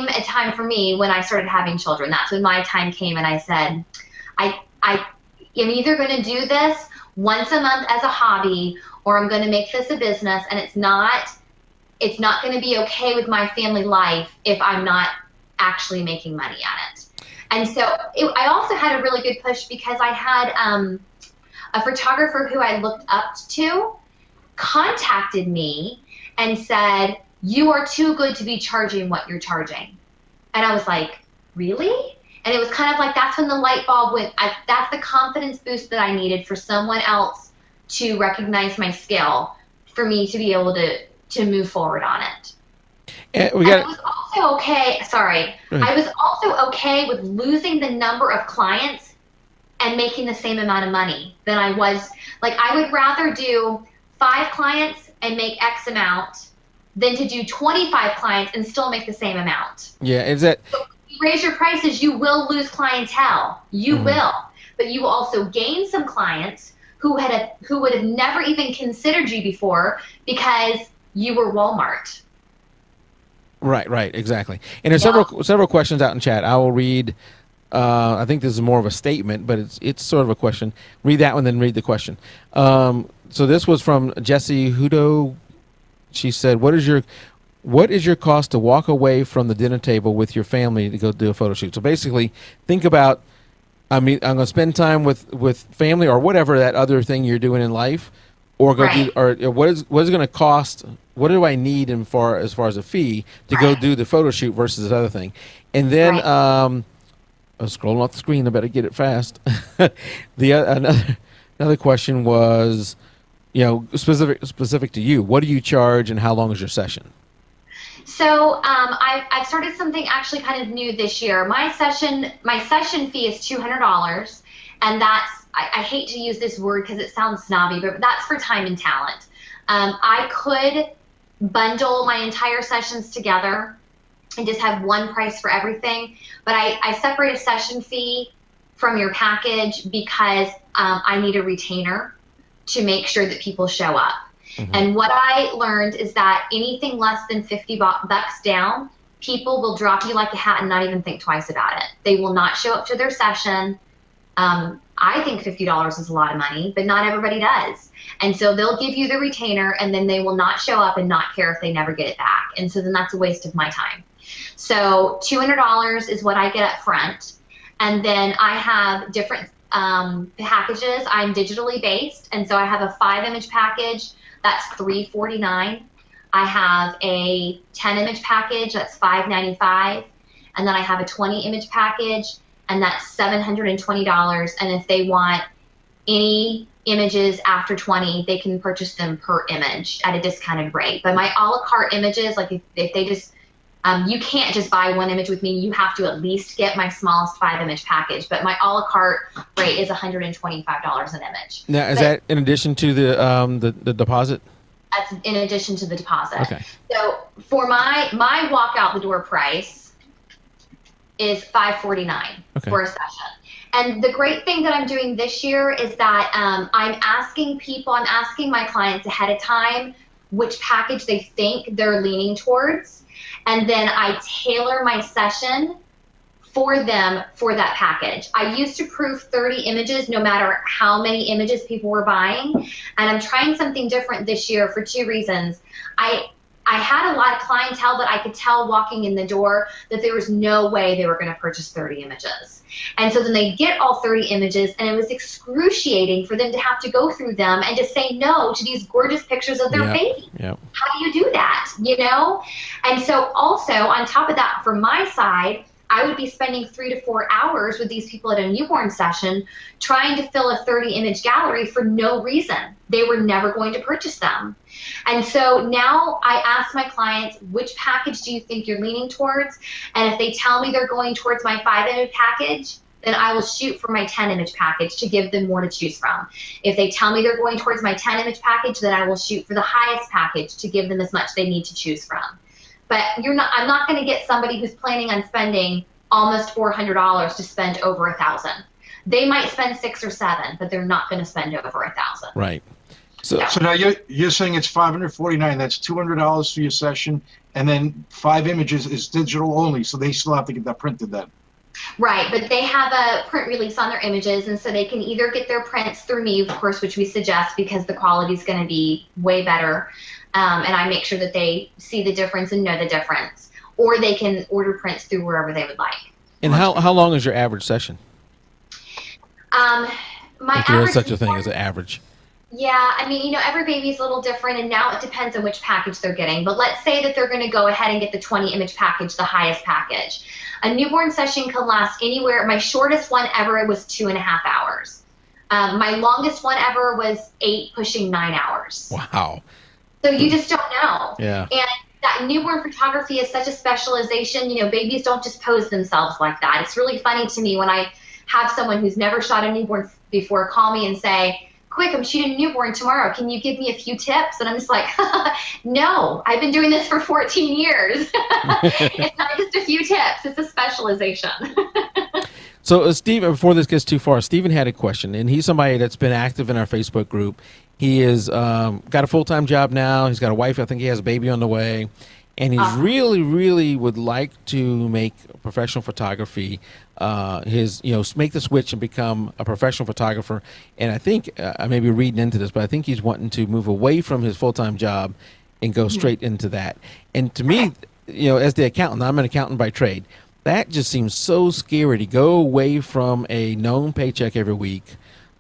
a time for me when I started having children. That's when my time came, and I said, I am either going to do this once a month as a hobby, or I'm going to make this a business, and it's not going to be okay with my family life if I'm not actually making money at it. And so I also had a really good push because I had a photographer who I looked up to contacted me and said, "You are too good to be charging what you're charging." And I was like, really? And it was kind of like, that's when the light bulb went. That's the confidence boost that I needed for someone else to recognize my skill, for me to be able to move forward on it. And I was also okay. Sorry, I was also okay with losing the number of clients and making the same amount of money than I was. Like, I would rather do 5 clients and make X amount than to do 25 clients and still make the same amount. Yeah, is that? So if you raise your prices, you will lose clientele. You will, but you will also gain some clients who would have never even considered you before because you were Walmart. Right, exactly. And there's several questions out in chat. I will read. I think this is more of a statement, but it's sort of a question. Read that one, then read the question. So this was from Jessie Hudo. She said, "What is your cost to walk away from the dinner table with your family to go do a photo shoot?" So basically, think about. I mean, I'm going to spend time with family or whatever that other thing you're doing in life, or go do, or what is it going to cost? What do I need as far as a fee to go do the photo shoot versus this other thing? And then I'm scrolling off the screen. I better get it fast. Another question was, specific to you. What do you charge, and how long is your session? So I've started something actually kind of new this year. My session fee is $200, and that's, I hate to use this word because it sounds snobby, but that's for time and talent. I could bundle my entire sessions together and just have one price for everything, but I separate a session fee from your package because I need a retainer to make sure that people show up. And what I learned is that anything less than 50 bucks down, people will drop you like a hat and not even think twice about it. They will not show up to their session. I think $50 is a lot of money, but not everybody does. And so they'll give you the retainer, and then they will not show up and not care if they never get it back. And so then that's a waste of my time. So $200 is what I get up front. And then I have different packages. I'm digitally based, and so I have a 5-image package. That's $349. I have a 10-image package. That's $595. And then I have a 20-image package, and that's $720. And if they want any images after 20, they can purchase them per image at a discounted rate. But my a la carte images, like if they just, you can't just buy one image with me. You have to at least get my smallest 5-image package. But my a la carte rate is $125 an image. Now, is that in addition to the deposit? That's in addition to the deposit. Okay. So for my walk out the door price is $549 for a session. And the great thing that I'm doing this year is that I'm asking my clients ahead of time which package they think they're leaning towards. And then I tailor my session for them for that package. I used to proof 30 images no matter how many images people were buying. And I'm trying something different this year for 2 reasons. I had a lot of clientele that I could tell walking in the door that there was no way they were going to purchase 30 images. And so then they get all 30 images, and it was excruciating for them to have to go through them and to say no to these gorgeous pictures of their baby. Yep. How do you do that, And so also, on top of that, from my side, I would be spending 3 to 4 hours with these people at a newborn session trying to fill a 30-image gallery for no reason. They were never going to purchase them. And so now I ask my clients, which package do you think you're leaning towards? And if they tell me they're going towards my 5-image package, then I will shoot for my 10-image package to give them more to choose from. If they tell me they're going towards my 10-image package, then I will shoot for the highest package to give them as much they need to choose from. But I'm not going to get somebody who's planning on spending almost $400 to spend over $1,000. They might spend 6 or 7, but they're not going to spend over $1,000. Right. So now you're saying it's $549. That's $200 for your session, and then 5 images is digital only, so they still have to get that printed then. Right, but they have a print release on their images, and so they can either get their prints through me, of course, which we suggest because the quality is going to be way better, and I make sure that they see the difference and know the difference, or they can order prints through wherever they would like. And how long is your average session? My If there is average such a thing as an average. Yeah, I mean, every baby's a little different, and now it depends on which package they're getting. But let's say that they're going to go ahead and get the 20 image package, the highest package. A newborn session can last anywhere. My shortest one ever was 2.5 hours. My longest one ever was 8, pushing 9 hours. Wow. So you just don't know. Yeah. And that newborn photography is such a specialization. Babies don't just pose themselves like that. It's really funny to me when I have someone who's never shot a newborn before call me and say, quick, I'm shooting a newborn tomorrow. Can you give me a few tips? And I'm just like, no, I've been doing this for 14 years. It's not just a few tips. It's a specialization. So, Steve, before this gets too far, Stephen had a question, and he's somebody that's been active in our Facebook group. He is got a full-time job now. He's got a wife. I think he has a baby on the way. And he's really would like to make professional photography make the switch and become a professional photographer. And I think I may be reading into this, but I think he's wanting to move away from his full-time job and go straight into that. And to me, as the accountant, I'm an accountant by trade. That just seems so scary to go away from a known paycheck every week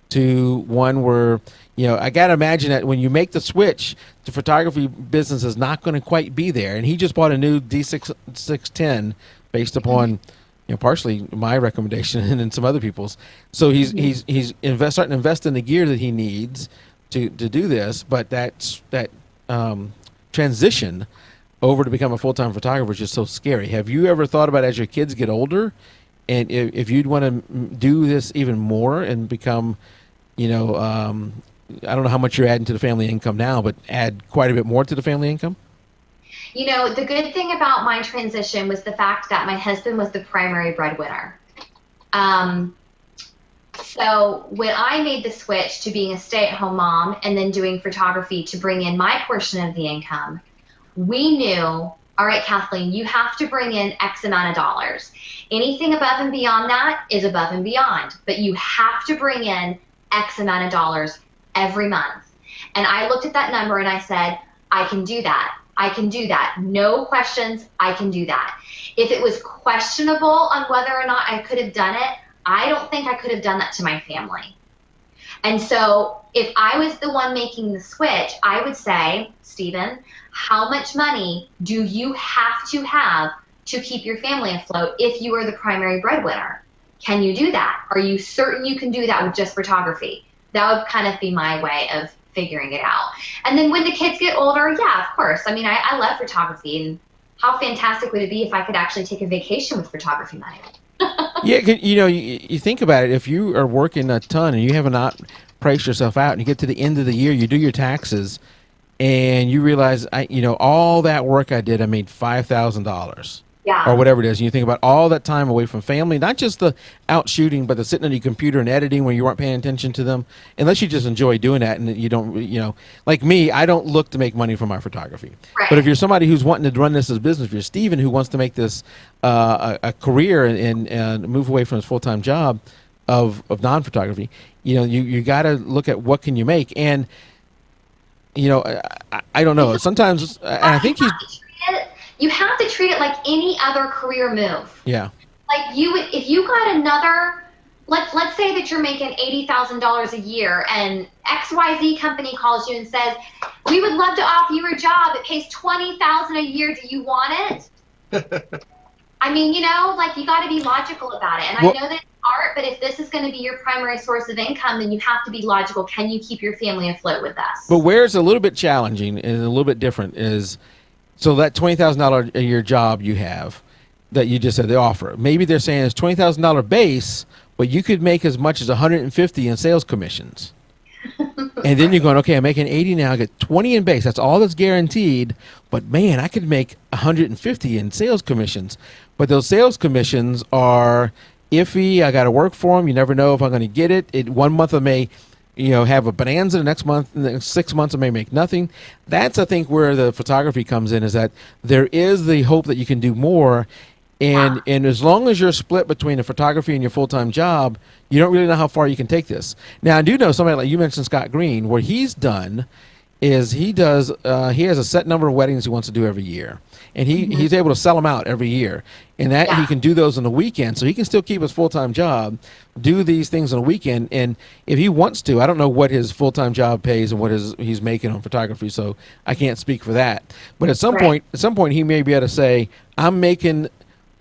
to one where, I got to imagine that when you make the switch, the photography business is not going to quite be there. And he just bought a new D610 based upon, partially my recommendation and some other people's. So he's starting to invest in the gear that he needs to do this. But that transition over to become a full-time photographer is just so scary. Have you ever thought about, as your kids get older, and if you'd want to do this even more and become, I don't know how much you're adding to the family income now, but add quite a bit more to the family income? The good thing about my transition was the fact that my husband was the primary breadwinner. So when I made the switch to being a stay-at-home mom and then doing photography to bring in my portion of the income, we knew, all right, Kathleen, you have to bring in X amount of dollars. Anything above and beyond that is above and beyond, but you have to bring in X amount of dollars every month. And I looked at that number and I said, I can do that. I can do that. No questions. I can do that. If it was questionable on whether or not I could have done it, I don't think I could have done that to my family. And so if I was the one making the switch, I would say, Stephen, how much money do you have to keep your family afloat if you are the primary breadwinner? Can you do that? Are you certain you can do that with just photography? That would kind of be my way of figuring it out. And then when the kids get older, yeah, of course. I mean, I love photography, and how fantastic would it be if I could actually take a vacation with photography money? Yeah, you think about it. If you are working a ton and you have not priced yourself out, and you get to the end of the year, you do your taxes, and you realize, all that work I did, I made $5,000. Yeah. Or whatever it is. And you think about all that time away from family, not just the out shooting, but the sitting on your computer and editing when you weren't paying attention to them. Unless you just enjoy doing that and you don't, like me, I don't look to make money from my photography. Right. But if you're somebody who's wanting to run this as a business, if you're Steven who wants to make this a career and move away from his full-time job of non-photography, you got to look at what can you make. And, I don't know. Sometimes, and I think you have to treat it like any other career move. Yeah. Like if you got another, let's say that you're making $80,000 a year, and XYZ company calls you and says, we would love to offer you a job. It pays $20,000 a year. Do you want it? I mean, you got to be logical about it. And I know that it's art, but if this is going to be your primary source of income, then you have to be logical. Can you keep your family afloat with this? But where it's a little bit challenging and a little bit different is, so that $20,000 a year job you have that you just said they offer, maybe they're saying it's $20,000 base, but you could make as much as $150 in sales commissions. And then you're going, okay, I'm making 80 now, I get 20 in base. That's all that's guaranteed. But man, I could make 150 in sales commissions. But those sales commissions are iffy. I got to work for them. You never know if I'm going to get it. 1 month I may have a bonanza. The next month, the next 6 months, I may make nothing. That's, I think, where the photography comes in, is that there is the hope that you can do more. And as long as you're split between the photography and your full-time job, you don't really know how far you can take this. Now, I do know somebody like you mentioned, Scott Green, what he's done is he has a set number of weddings he wants to do every year, and he's able to sell them out every year, and that he can do those on the weekend, so he can still keep his full-time job, do these things on the weekend, and if he wants to, I don't know what his full-time job pays and what he's making on photography, so I can't speak for that. But at some point, he may be able to say, I'm making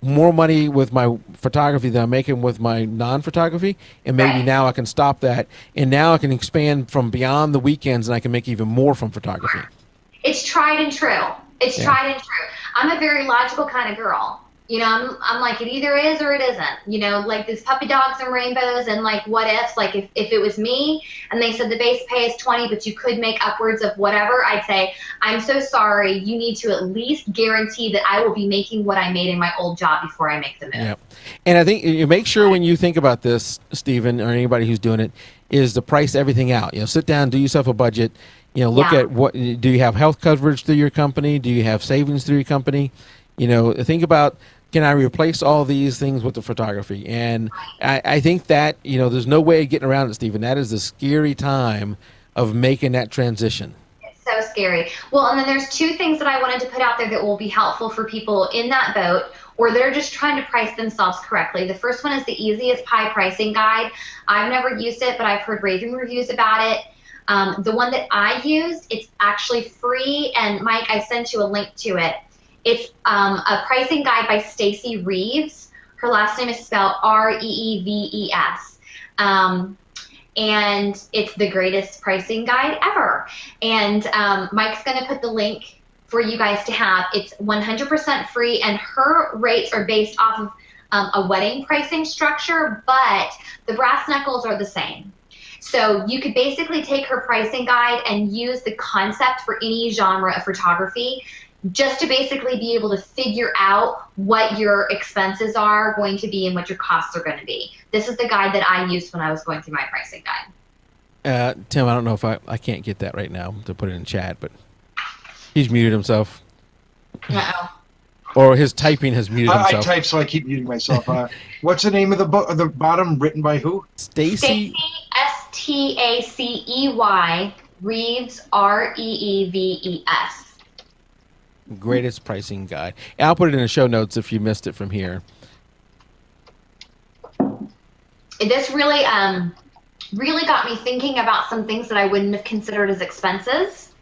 more money with my photography than I'm making with my non-photography, and maybe now I can stop that, and now I can expand from beyond the weekends, and I can make even more from photography. It's tried and true. It's tried and true. I'm a very logical kind of girl. You know, I'm like, it either is or it isn't. You know, like this puppy dogs and rainbows and like what ifs. Like if it was me and they said the base pay is 20, but you could make upwards of whatever, I'd say, I'm so sorry. You need to at least guarantee that I will be making what I made in my old job before I make the move. Yep. And I think you make sure when you think about this, Stephen, or anybody who's doing it, is to price everything out. You know, sit down, do yourself a budget. You know, look at what, do you have health coverage through your company? Do you have savings through your company? You know, think about, can I replace all these things with the photography? And I think that, you know, there's no way of getting around it, Stephen. That is the scary time of making that transition. It's so scary. Well, and then there's two things that I wanted to put out there that will be helpful for people in that boat or they're just trying to price themselves correctly. The first one is the Easiest Pie Pricing Guide. I've never used it, but I've heard raving reviews about it. The one that I used, it's actually free, and Mike, I sent you a link to it. It's a pricing guide by Stacy Reeves. Her last name is spelled R-E-E-V-E-S. And it's the greatest pricing guide ever. And Mike's going to put the link for you guys to have. It's 100% free, and her rates are based off of a wedding pricing structure, but the brass knuckles are the same. So you could basically take her pricing guide and use the concept for any genre of photography just to basically be able to figure out what your expenses are going to be and what your costs are going to be. This is the guide that I used when I was going through my pricing guide. Tim, I don't know if I can't get that right now to put it in chat, but he's muted himself. Uh-oh. Or his typing has muted himself. I type, so I keep muting myself. What's the name of the book? The bottom, written by who? Stacy. S-T-A-C-E-Y, Reeves, R-E-E-V-E-S. Greatest pricing guide. I'll put it in the show notes if you missed it from here. This really, really got me thinking about some things that I wouldn't have considered as expenses.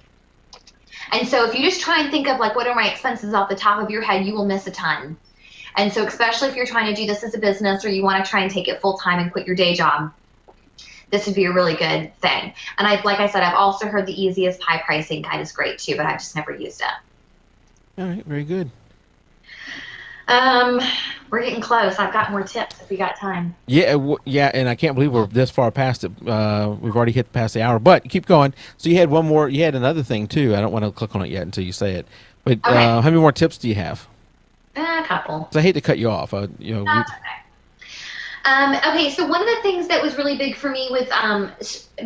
And so if you just try and think of like, what are my expenses off the top of your head, you will miss a ton. And so especially if you're trying to do this as a business or you want to try and take it full time and quit your day job, this would be a really good thing. And like I said, I've also heard the Easiest Pie Pricing Guide is great too, but I've just never used it. All right, very good. We're getting close. I've got more tips if we got time. Yeah, yeah, and I can't believe we're this far past it. We've already hit past the hour, but keep going. So you had one more. You had another thing too. I don't want to click on it yet until you say it. But okay. How many more tips do you have? A couple. So I hate to cut you off. You know. That's okay. Okay, so one of the things that was really big for me with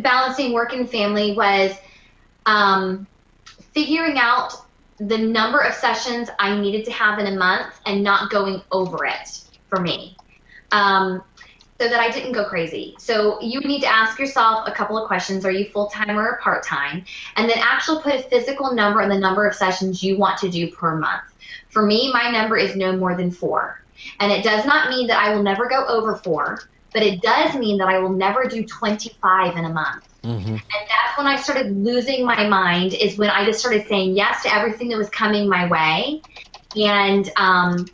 balancing work and family was figuring out the number of sessions I needed to have in a month and not going over it for me, so that I didn't go crazy. So you need to ask yourself a couple of questions. Are you full-time or part-time? And then actually put a physical number on the number of sessions you want to do per month. For me, my number is no more than 4. And it does not mean that I will never go over 4, but it does mean that I will never do 25 in a month. Mm-hmm. And that's when I started losing my mind, is when I just started saying yes to everything that was coming my way. And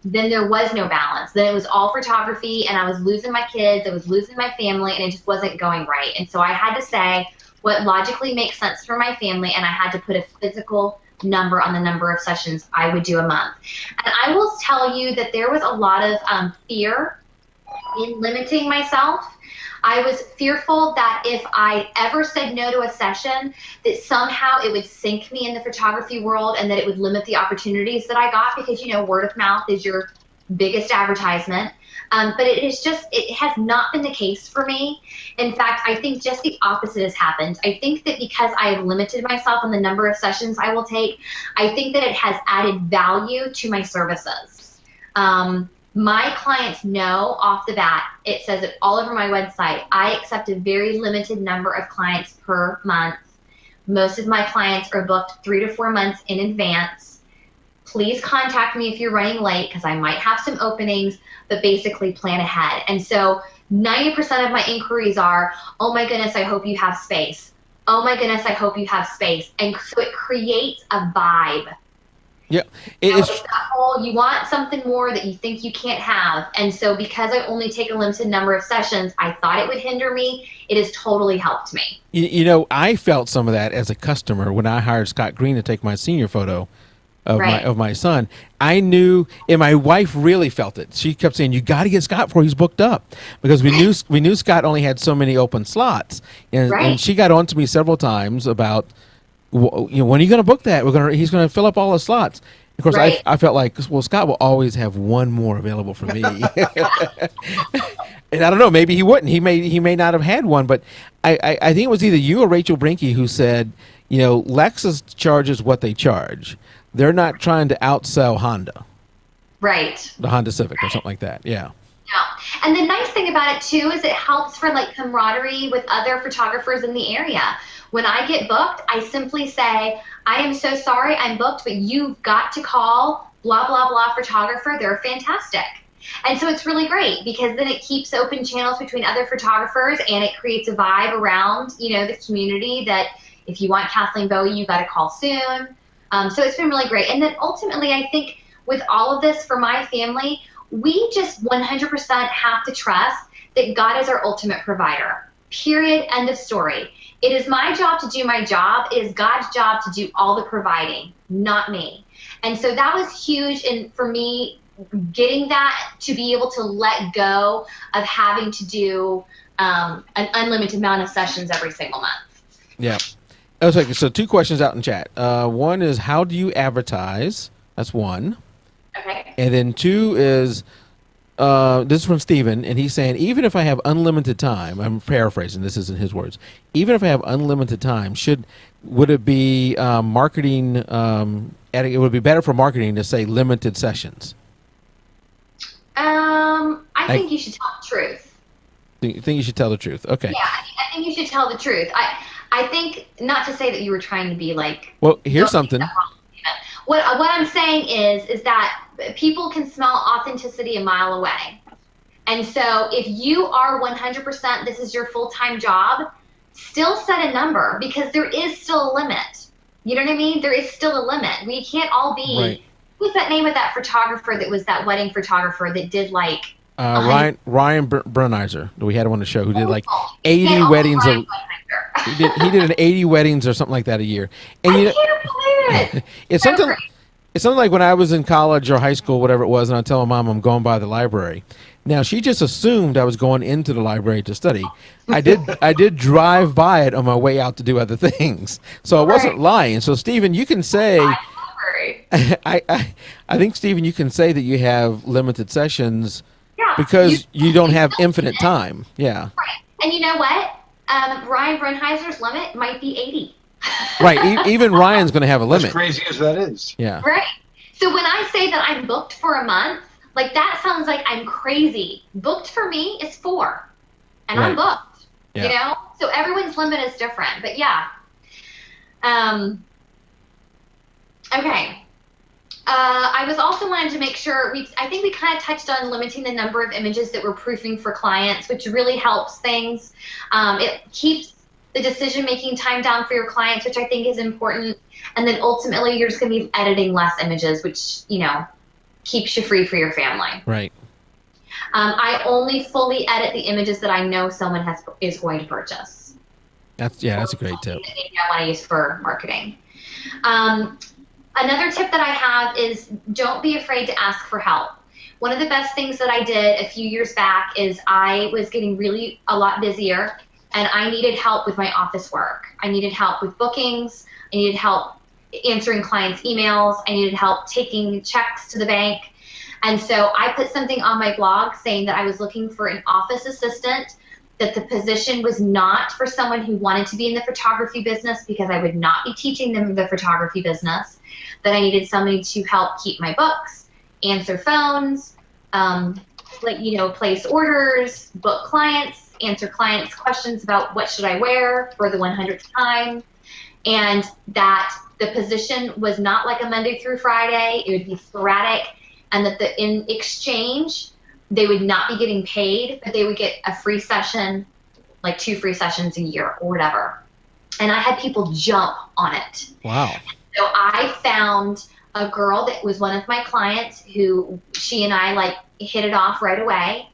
then there was no balance. Then it was all photography, and I was losing my kids, I was losing my family, and it just wasn't going right. And so I had to say what logically makes sense for my family, and I had to put a physical number on the number of sessions I would do a month. And I will tell you that there was a lot of fear in limiting myself. I was fearful that if I ever said no to a session, that somehow it would sink me in the photography world and that it would limit the opportunities that I got, because, you know, word of mouth is your biggest advertisement. But it has not been the case for me. In fact, I think just the opposite has happened. I think that because I have limited myself on the number of sessions I will take, I think that it has added value to my services. My clients know off the bat, it says it all over my website, I accept a very limited number of clients per month. Most of my clients are booked 3 to 4 months in advance. Please contact me if you're running late because I might have some openings, but basically plan ahead. And so 90% of my inquiries are, oh my goodness, I hope you have space. Oh my goodness, I hope you have space. And so it creates a vibe. Yeah, It's that whole, you want something more that you think you can't have. And so because I only take a limited number of sessions, I thought it would hinder me. It has totally helped me. You know, I felt some of that as a customer when I hired Scott Green to take my senior photo of my son. I knew, and my wife really felt it. She kept saying, "You got to get Scott before he's booked up," because we knew Scott only had so many open slots, and she got on to me several times about, when are you going to book that? He's going to fill up all the slots. Of course, I felt like, well, Scott will always have one more available for me. And I don't know, maybe he wouldn't. He may not have had one, but I think it was either you or Rachel Brinke who said, Lexus charges what they charge. They're not trying to outsell Honda. Right. The Honda Civic or something like that. Yeah. Yeah. And the nice thing about it too is it helps for like camaraderie with other photographers in the area. When I get booked, I simply say, I am so sorry I'm booked, but you've got to call blah, blah, blah photographer. They're fantastic. And so it's really great because then it keeps open channels between other photographers and it creates a vibe around, the community that if you want Kathleen Bowie, you got to call soon. So it's been really great. And then ultimately, I think with all of this for my family, we just 100% have to trust that God is our ultimate provider. Period. End of story. It is my job to do my job. It is God's job to do all the providing, not me. And so that was huge. And for me, getting that to be able to let go of having to do an unlimited amount of sessions every single month. Yeah. Okay, so 2 questions out in chat. One is, how do you advertise? That's one. Okay. And then 2 is, this is from Steven, and he's saying, even if I have unlimited time, I'm paraphrasing, this isn't his words, even if I have unlimited time, would it be marketing, it would be better for marketing to say limited sessions? I think you should tell the truth. You think you should tell the truth? Okay. Yeah, I think you should tell the truth. I think, not to say that you were trying to be like... Well, here's something. What I'm saying is that people can smell authenticity a mile away. And so if you are 100%, this is your full-time job, still set a number because there is still a limit. You know what I mean? There is still a limit. We can't all be... Right. What's that name of that photographer that was that wedding photographer that did like... Ryan Brunheiser. We had him on the show who did like 80 weddings. He did an 80 weddings or something like that a year. And I can't believe it. It's something like when I was in college or high school, whatever it was, and I tell my mom I'm going by the library. Now she just assumed I was going into the library to study. I did drive by it on my way out to do other things, so I wasn't lying. So Stephen, you can say, I think Stephen, you can say that you have limited sessions. Yeah, because you don't have infinite time. Yeah. Right. And you know what? Ryan Brunheiser's limit might be 80. Right. Even Ryan's going to have a limit. As crazy as that is. Yeah. Right. So when I say that I'm booked for a month, like that sounds like I'm crazy. Booked for me is 4. And I'm booked. Yeah. So everyone's limit is different. But yeah. Okay. I was also wanted to make sure, I think we kind of touched on limiting the number of images that we're proofing for clients, which really helps things. It keeps the decision-making time down for your clients, which I think is important. And then ultimately, you're just going to be editing less images, which, keeps you free for your family. Right. I only fully edit the images that I know someone is going to purchase. That's a great tip. I want to use for marketing. Another tip that I have is don't be afraid to ask for help. One of the best things that I did a few years back is I was getting a lot busier and I needed help with my office work. I needed help with bookings. I needed help answering clients' emails. I needed help taking checks to the bank. And so I put something on my blog saying that I was looking for an office assistant, that the position was not for someone who wanted to be in the photography business because I would not be teaching them the photography business, that I needed somebody to help keep my books, answer phones, place orders, book clients, answer clients' questions about what should I wear for the 100th time. and that the position was not like a Monday through Friday. It would be sporadic, and that in exchange, they would not be getting paid, but they would get a free session, like 2 free sessions a year or whatever. And I had people jump on it. Wow. So I found a girl that was one of my clients who she and I like hit it off right away.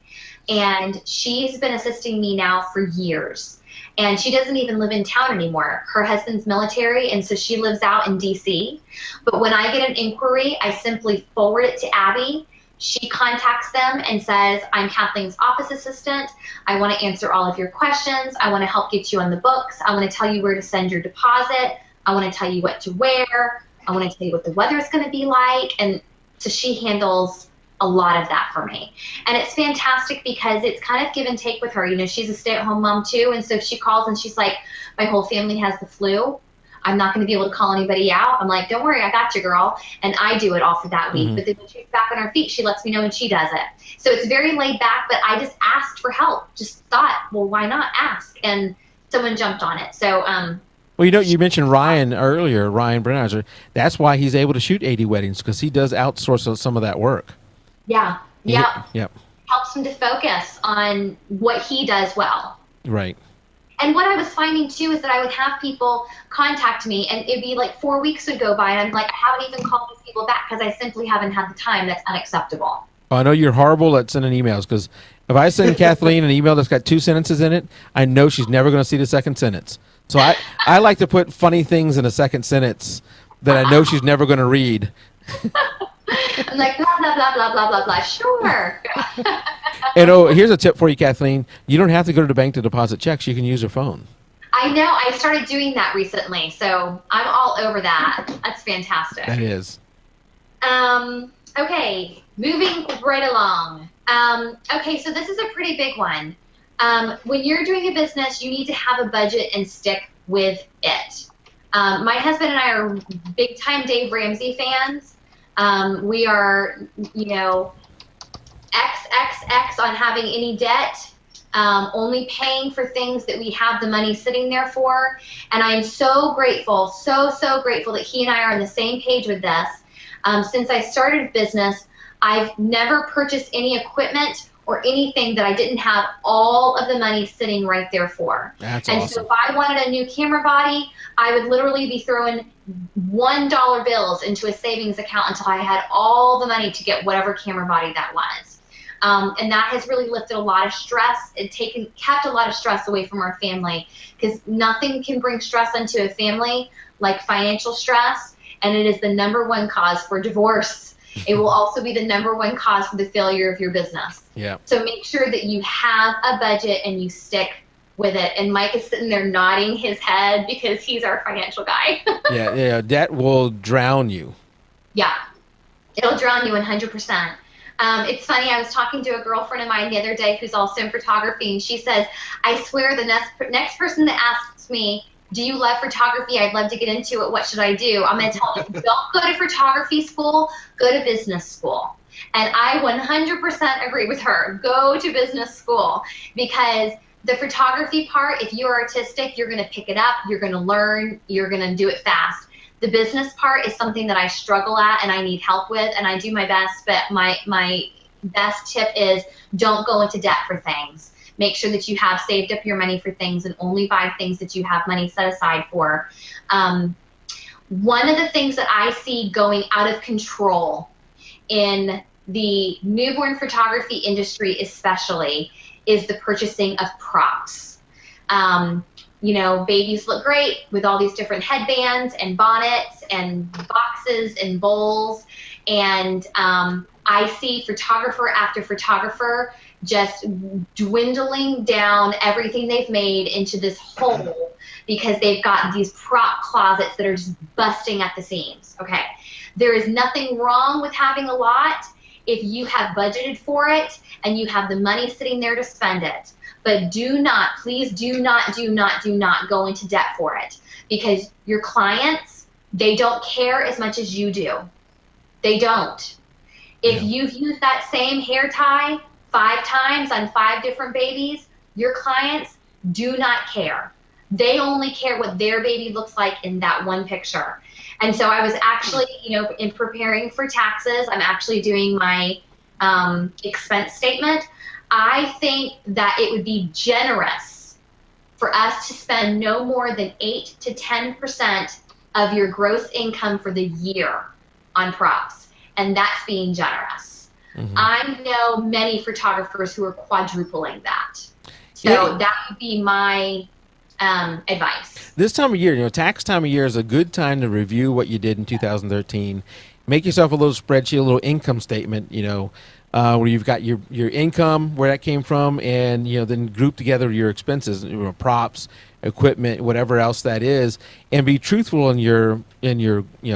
And she's been assisting me now for years. And she doesn't even live in town anymore. Her husband's military, and so she lives out in DC. But when I get an inquiry, I simply forward it to Abby. She contacts them and says, I'm Kathleen's office assistant. I want to answer all of your questions. I want to help get you on the books. I want to tell you where to send your deposit. I want to tell you what to wear. I want to tell you what the weather is going to be like. And so she handles a lot of that for me. And it's fantastic because it's kind of give and take with her. You know, she's a stay-at-home mom too. And so if she calls and she's like, my whole family has the flu, I'm not going to be able to call anybody out. I'm like, don't worry, I got you, girl. And I do it all for that week. But then when she's back on her feet, she lets me know when she does it. So it's very laid back, but I just asked for help. Just thought, well, why not ask? And someone jumped on it. So, well, you know, you mentioned Ryan earlier, Ryan Brennheiser. That's why he's able to shoot 80 weddings, because he does outsource some of that work. Yeah. Yep. Yep. Helps him to focus on what he does well. Right. And what I was finding too is that I would have people contact me, and it'd be like 4 weeks would go by, and I'm like, I haven't even called these people back because I simply haven't had the time. That's unacceptable. I know you're horrible at sending emails, because if I send Kathleen an email that's got 2 sentences in it, I know she's never going to see the second sentence. So I like to put funny things in a second sentence that I know she's never going to read. I'm like, blah, blah, blah, blah, blah, blah, blah. Sure. And here's a tip for you, Kathleen. You don't have to go to the bank to deposit checks. You can use your phone. I know. I started doing that recently, so I'm all over that. That's fantastic. That is. Okay, moving right along. Okay, so this is a pretty big one. When you're doing a business, you need to have a budget and stick with it. My husband and I are big-time Dave Ramsey fans. We are, you know, XXX on having any debt, only paying for things that we have the money sitting there for. And I'm so grateful, so grateful that he and I are on the same page with this. Since I started business, I've never purchased any equipment or anything that I didn't have all of the money sitting right there for. That's and awesome. So if I wanted a new camera body, I would literally be throwing $1 bills into a savings account until I had all the money to get whatever camera body that was. And that has really lifted a lot of stress and kept a lot of stress away from our family, because nothing can bring stress into a family like financial stress, and it is the #1 cause for divorce. It will also be the #1 cause for the failure of your business. Yeah. So make sure that you have a budget and you stick with it. And Mike is sitting there nodding his head because he's our financial guy. Yeah, debt will drown you. Yeah, it'll drown you 100%. It's funny, I was talking to a girlfriend of mine the other day who's also in photography, and she says, I swear the next person that asks me, do you love photography? I'd love to get into it. What should I do? I'm going to tell them, don't go to photography school, go to business school. And I 100% agree with her. Go to business school, because the photography part, if you're artistic, you're going to pick it up, you're going to learn, you're going to do it fast. The business part is something that I struggle at and I need help with, and I do my best, but my best tip is don't go into debt for things. Make sure that you have saved up your money for things and only buy things that you have money set aside for. One of the things that I see going out of control in the newborn photography industry especially is the purchasing of props. You know, babies look great with all these different headbands and bonnets and boxes and bowls, and I see photographer after photographer just dwindling down everything they've made into this hole because they've got these prop closets that are just busting at the seams. Okay, there is nothing wrong with having a lot if you have budgeted for it and you have the money sitting there to spend it. But do not, please do not go into debt for it, because your clients, they don't care as much as you do. They don't. If you've used that same hair tie 5 times on 5 different babies, your clients do not care. They only care what their baby looks like in that one picture. And so I was actually, in preparing for taxes, I'm actually doing my expense statement. I think that it would be generous for us to spend no more than 8 to 10% of your gross income for the year on props. And that's being generous. Mm-hmm. I know many photographers who are quadrupling that. So that would be my advice. This time of year, tax time of year is a good time to review what you did in 2013. Make yourself a little spreadsheet, a little income statement, where you've got your income, where that came from, and then group together your expenses, props, equipment, whatever else that is, and be truthful in your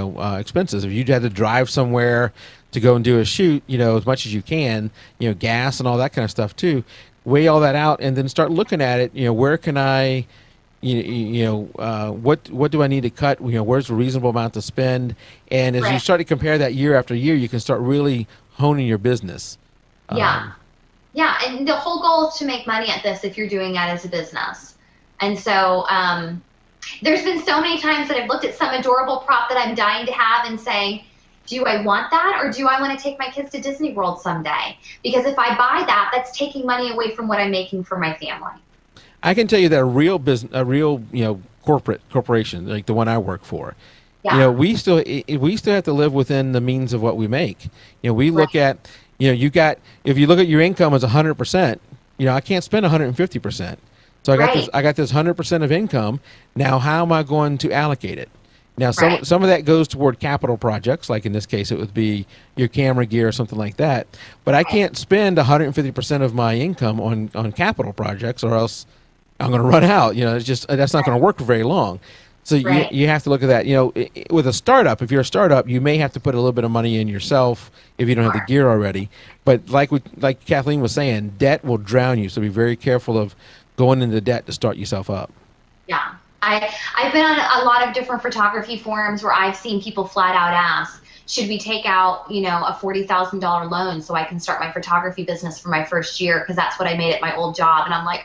expenses. If you had to drive somewhere to go and do a shoot, as much as you can, gas and all that kind of stuff too, weigh all that out and then start looking at it. Where can I, what do I need to cut? Where's a reasonable amount to spend? And as you start to compare that year after year, you can start really honing your business. Yeah, and the whole goal is to make money at this if you're doing that as a business. And so there's been so many times that I've looked at some adorable prop that I'm dying to have and saying, do I want that, or do I want to take my kids to Disney World someday? Because if I buy that, that's taking money away from what I'm making for my family. I can tell you that a real corporation like the one I work for, we still have to live within the means of what we make. We look at, if you look at your income as 100%, I can't spend 150%. So I got this 100% of income. Now, how am I going to allocate it? Now, some of that goes toward capital projects, like in this case, it would be your camera gear or something like that. But I can't spend 150% of my income on capital projects, or else I'm going to run out. It's just that's not going to work for very long. So you have to look at that. With a startup, if you're a startup, you may have to put a little bit of money in yourself if you don't have the gear already. But like Kathleen was saying, debt will drown you. So be very careful of going into debt to start yourself up. Yeah. I've been on a lot of different photography forums where I've seen people flat out ask, should we take out, a $40,000 loan so I can start my photography business for my first year? Because that's what I made at my old job. And I'm like,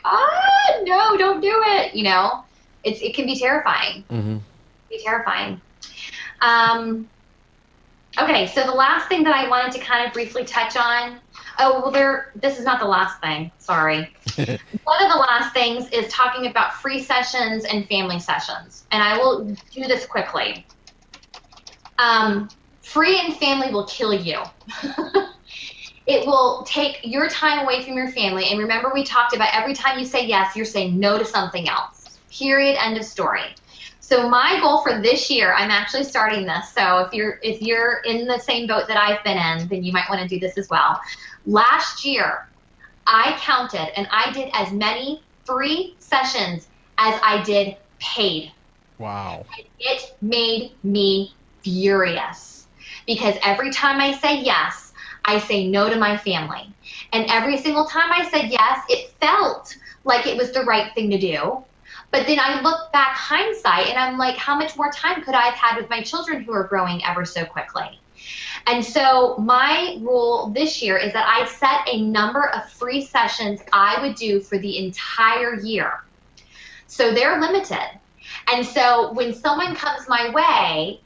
no, don't do it. It can be terrifying. Mm-hmm. It can be terrifying. Okay, so the last thing that I wanted to kind of briefly touch on, this is not the last thing, sorry. One of the last things is talking about free sessions and family sessions, and I will do this quickly. Free and family will kill you. It will take your time away from your family, and remember we talked about every time you say yes, you're saying no to something else. Period, end of story. So my goal for this year, I'm actually starting this, so if you're in the same boat that I've been in, then you might want to do this as well. Last year, I counted and I did as many free sessions as I did paid. Wow. And it made me furious because every time I say yes, I say no to my family. And every single time I said yes, it felt like it was the right thing to do. But then I look back hindsight and I'm like, how much more time could I have had with my children who are growing ever so quickly? And so my rule this year is that I set a number of free sessions I would do for the entire year. So they're limited. And so when someone comes my way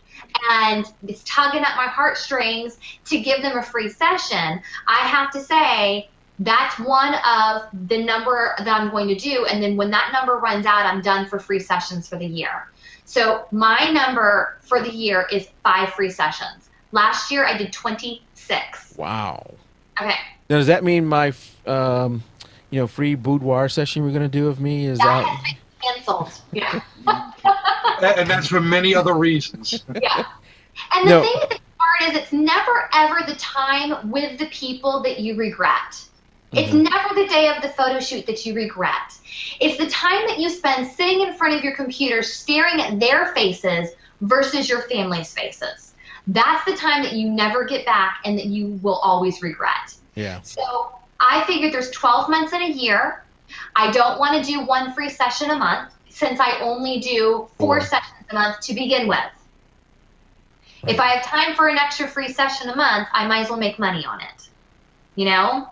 and it's tugging at my heartstrings to give them a free session, I have to say, that's one of the number that I'm going to do. And then when that number runs out, I'm done for free sessions for the year. So my number for the year is 5 free sessions. Last year, I did 26. Wow. Okay. Now, does that mean my, free boudoir session we're going to do of me is out? Has been canceled. Yeah. And that's for many other reasons. Yeah. And the thing that's hard is it's never, ever the time with the people that you regret. It's never the day of the photo shoot that you regret. It's the time that you spend sitting in front of your computer staring at their faces versus your family's faces. That's the time that you never get back and that you will always regret. Yeah. So I figured there's 12 months in a year. I don't want to do 1 free session a month since I only do 4 sessions a month to begin with. Right. If I have time for an extra free session a month, I might as well make money on it.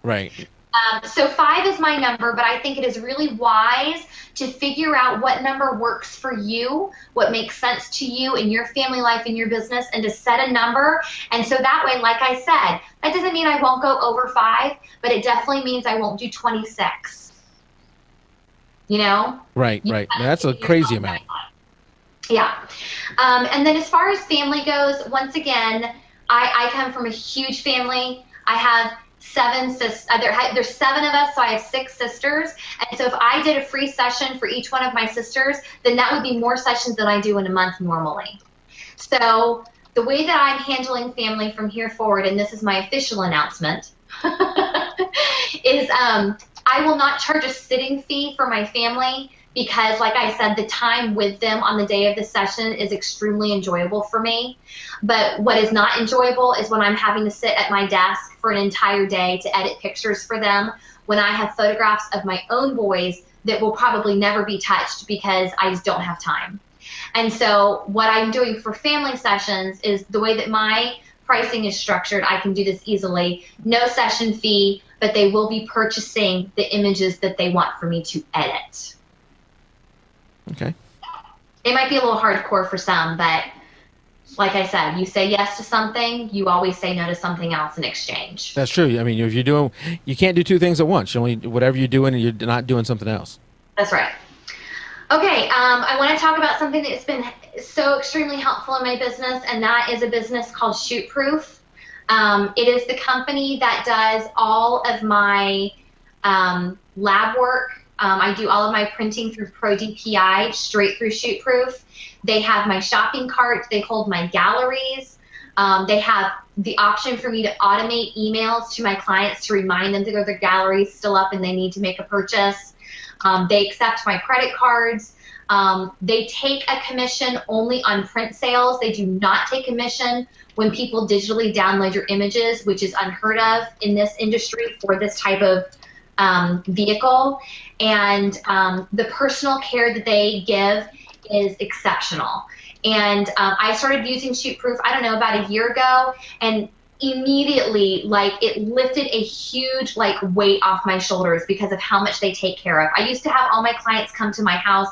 Right. So 5 is my number, but I think it is really wise to figure out what number works for you, what makes sense to you in your family life, in your business, and to set a number. And so that way, like I said, that doesn't mean I won't go over 5, but it definitely means I won't do 26. You know? Right. That's a crazy amount. Yeah. And then as far as family goes, once again, I come from a huge family. I have 7 sisters. There's 7 of us, so I have 6 sisters. And so if I did a free session for each one of my sisters, then that would be more sessions than I do in a month normally. So the way that I'm handling family from here forward, and this is my official announcement, is I will not charge a sitting fee for my family because, like I said, the time with them on the day of the session is extremely enjoyable for me. But what is not enjoyable is when I'm having to sit at my desk for an entire day to edit pictures for them when I have photographs of my own boys that will probably never be touched because I just don't have time. And so what I'm doing for family sessions is the way that my pricing is structured, I can do this easily. No session fee, but they will be purchasing the images that they want for me to edit. Okay. It might be a little hardcore for some, but like I said, you say yes to something, you always say no to something else in exchange. That's true. I mean, if you're doing, you can't do 2 things at once. You only, whatever you're doing, and you're not doing something else. That's right. Okay, I want to talk about something that's been so extremely helpful in my business, and that is a business called Shootproof. It is the company that does all of my lab work. I do all of my printing through Pro DPI straight through Shootproof. They have my shopping cart. They hold my galleries. They have the option for me to automate emails to my clients to remind them that their gallery is still up and they need to make a purchase. They accept my credit cards. They take a commission only on print sales. They do not take commission when people digitally download your images, which is unheard of in this industry for this type of vehicle. And the personal care that they give is exceptional. And I started using Shootproof, I don't know, about a year ago, and immediately, like, it lifted a huge, like, weight off my shoulders because of how much they take care of. I used to have all my clients come to my house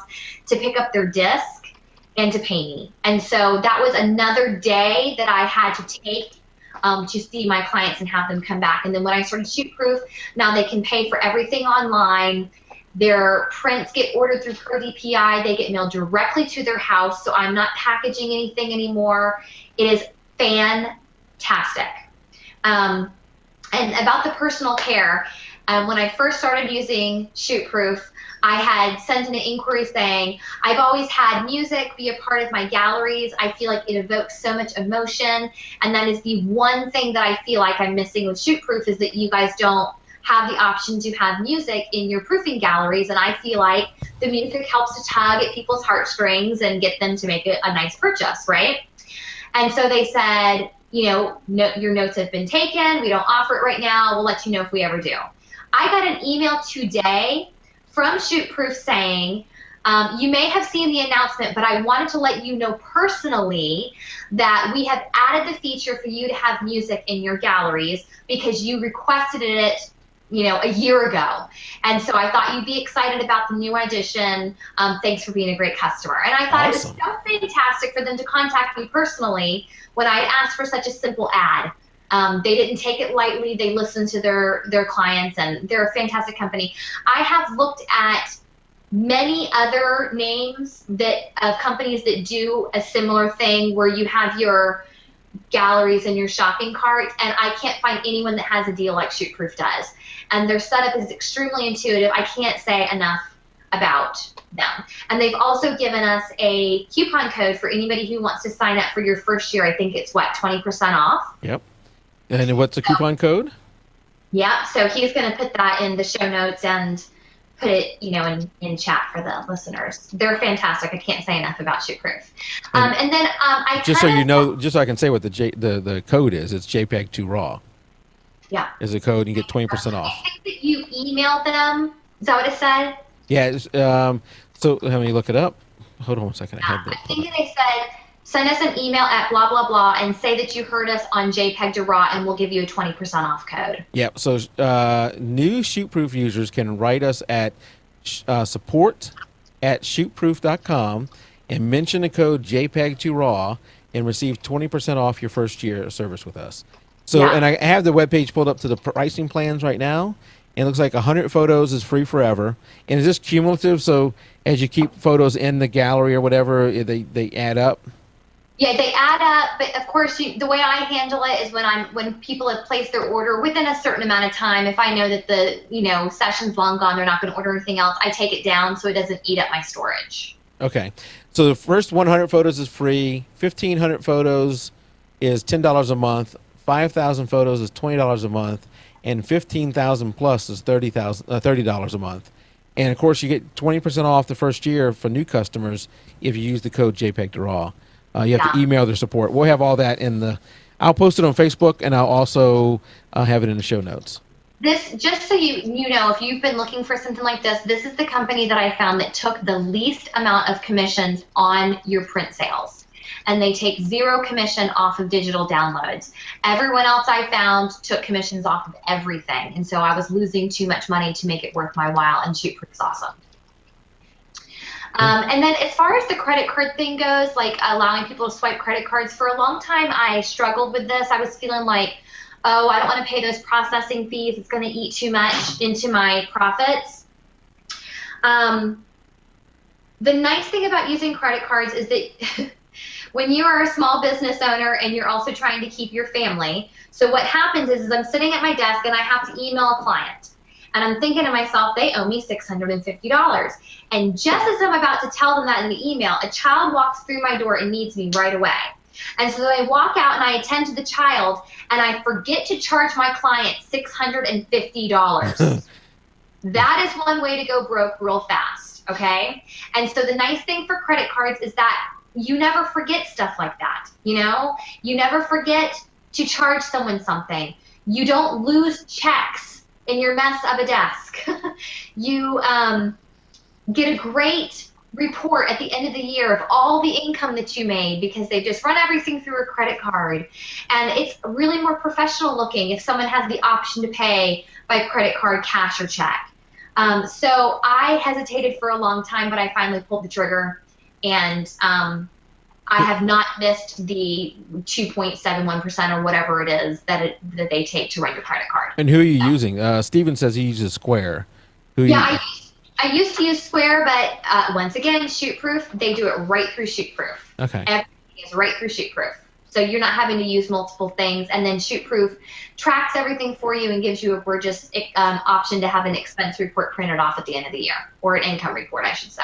to pick up their disc and to pay me. And so that was another day that I had to take to see my clients and have them come back. And then when I started Shootproof, now they can pay for everything online. Their prints get ordered through Pro DPI. They get mailed directly to their house, so I'm not packaging anything anymore. It is fantastic. And about the personal care, when I first started using Shootproof, I had sent in an inquiry saying, I've always had music be a part of my galleries. I feel like it evokes so much emotion, and that is the one thing that I feel like I'm missing with Shootproof, is that you guys don't have the option to have music in your proofing galleries, and I feel like the music helps to tug at people's heartstrings and get them to make a nice purchase, right? And so they said, you know, your notes have been taken. We don't offer it right now. We'll let you know if we ever do. I got an email today from Shootproof saying, you may have seen the announcement, but I wanted to let you know personally that we have added the feature for you to have music in your galleries because you requested it, you know, a year ago. And so I thought you'd be excited about the new addition. Thanks for being a great customer. And I thought Awesome. It was so fantastic for them to contact me personally when I asked for such a simple ad. They didn't take it lightly. They listened to their clients, and they're a fantastic company. I have looked at many other names of companies that do a similar thing where you have your galleries in your shopping cart, and I can't find anyone that has a deal like Shootproof does. And their setup is extremely intuitive. I can't say enough about them. And they've also given us a coupon code for anybody who wants to sign up for your first year. I think it's, what, 20% off? Yep. And what's the coupon code? Yeah, so he's going to put that in the show notes and put it, you know, in chat for the listeners. They're fantastic. I can't say enough about Shootproof. And then I just so you know, just so I can say what the code is, it's jpeg2RAW. Yeah. Is the code, and you get 20% off. I think that you emailed them. Is that what it said? Yeah. So let me look it up. Hold on one second. I think that they said send us an email at blah, blah, blah, and say that you heard us on jpeg2RAW, and we'll give you a 20% off code. Yep. So new Shootproof users can write us at support@shootproof.com and mention the code jpeg2RAW and receive 20% off your first year of service with us. So, Yeah. and I have the webpage pulled up to the pricing plans right now. And it looks like 100 photos is free forever. And is this cumulative? So as you keep photos in the gallery or whatever, they add up? Yeah, they add up, but of course, the way I handle it is when people have placed their order within a certain amount of time. If I know that the session's long gone, they're not going to order anything else, I take it down so it doesn't eat up my storage. Okay, so the first 100 photos is free. 1,500 photos is $10 a month. 5,000 photos is $20 a month, and 15,000 plus is $30 a month. And of course, you get 20% off the first year for new customers if you use the code JPEG2RAW. You have to email their support. We'll have all that I'll post it on Facebook, and I'll also have it in the show notes. This, just so you know, if you've been looking for something like this is the company that I found that took the least amount of commissions on your print sales. And they take 0 commission off of digital downloads. Everyone else I found took commissions off of everything. And so I was losing too much money to make it worth my while, and Shootproof's awesome. And then as far as the credit card thing goes, like allowing people to swipe credit cards, for a long time I struggled with this. I was feeling like, oh, I don't want to pay those processing fees. It's going to eat too much into my profits. The nice thing about using credit cards is that when you are a small business owner and you're also trying to keep your family, so what happens is I'm sitting at my desk and I have to email a client. And I'm thinking to myself, they owe me $650. And just as I'm about to tell them that in the email, a child walks through my door and needs me right away. And so I walk out and I attend to the child, and I forget to charge my client $650. That is one way to go broke real fast, okay? And so the nice thing for credit cards is that you never forget stuff like that, You never forget to charge someone something. You don't lose checks in your mess of a desk. You get a great report at the end of the year of all the income that you made because they've just run everything through a credit card. And it's really more professional looking if someone has the option to pay by credit card, cash, or check. So I hesitated for a long time, but I finally pulled the trigger, and I have not missed the 2.71% or whatever it is that they take to run your credit card. And who are you using? Steven says he uses Square. I used to use Square, but once again, Shootproof, they do it right through Shootproof. Okay. Everything is right through Shootproof. So you're not having to use multiple things. And then Shootproof tracks everything for you and gives you a gorgeous option to have an expense report printed off at the end of the year, or an income report, I should say.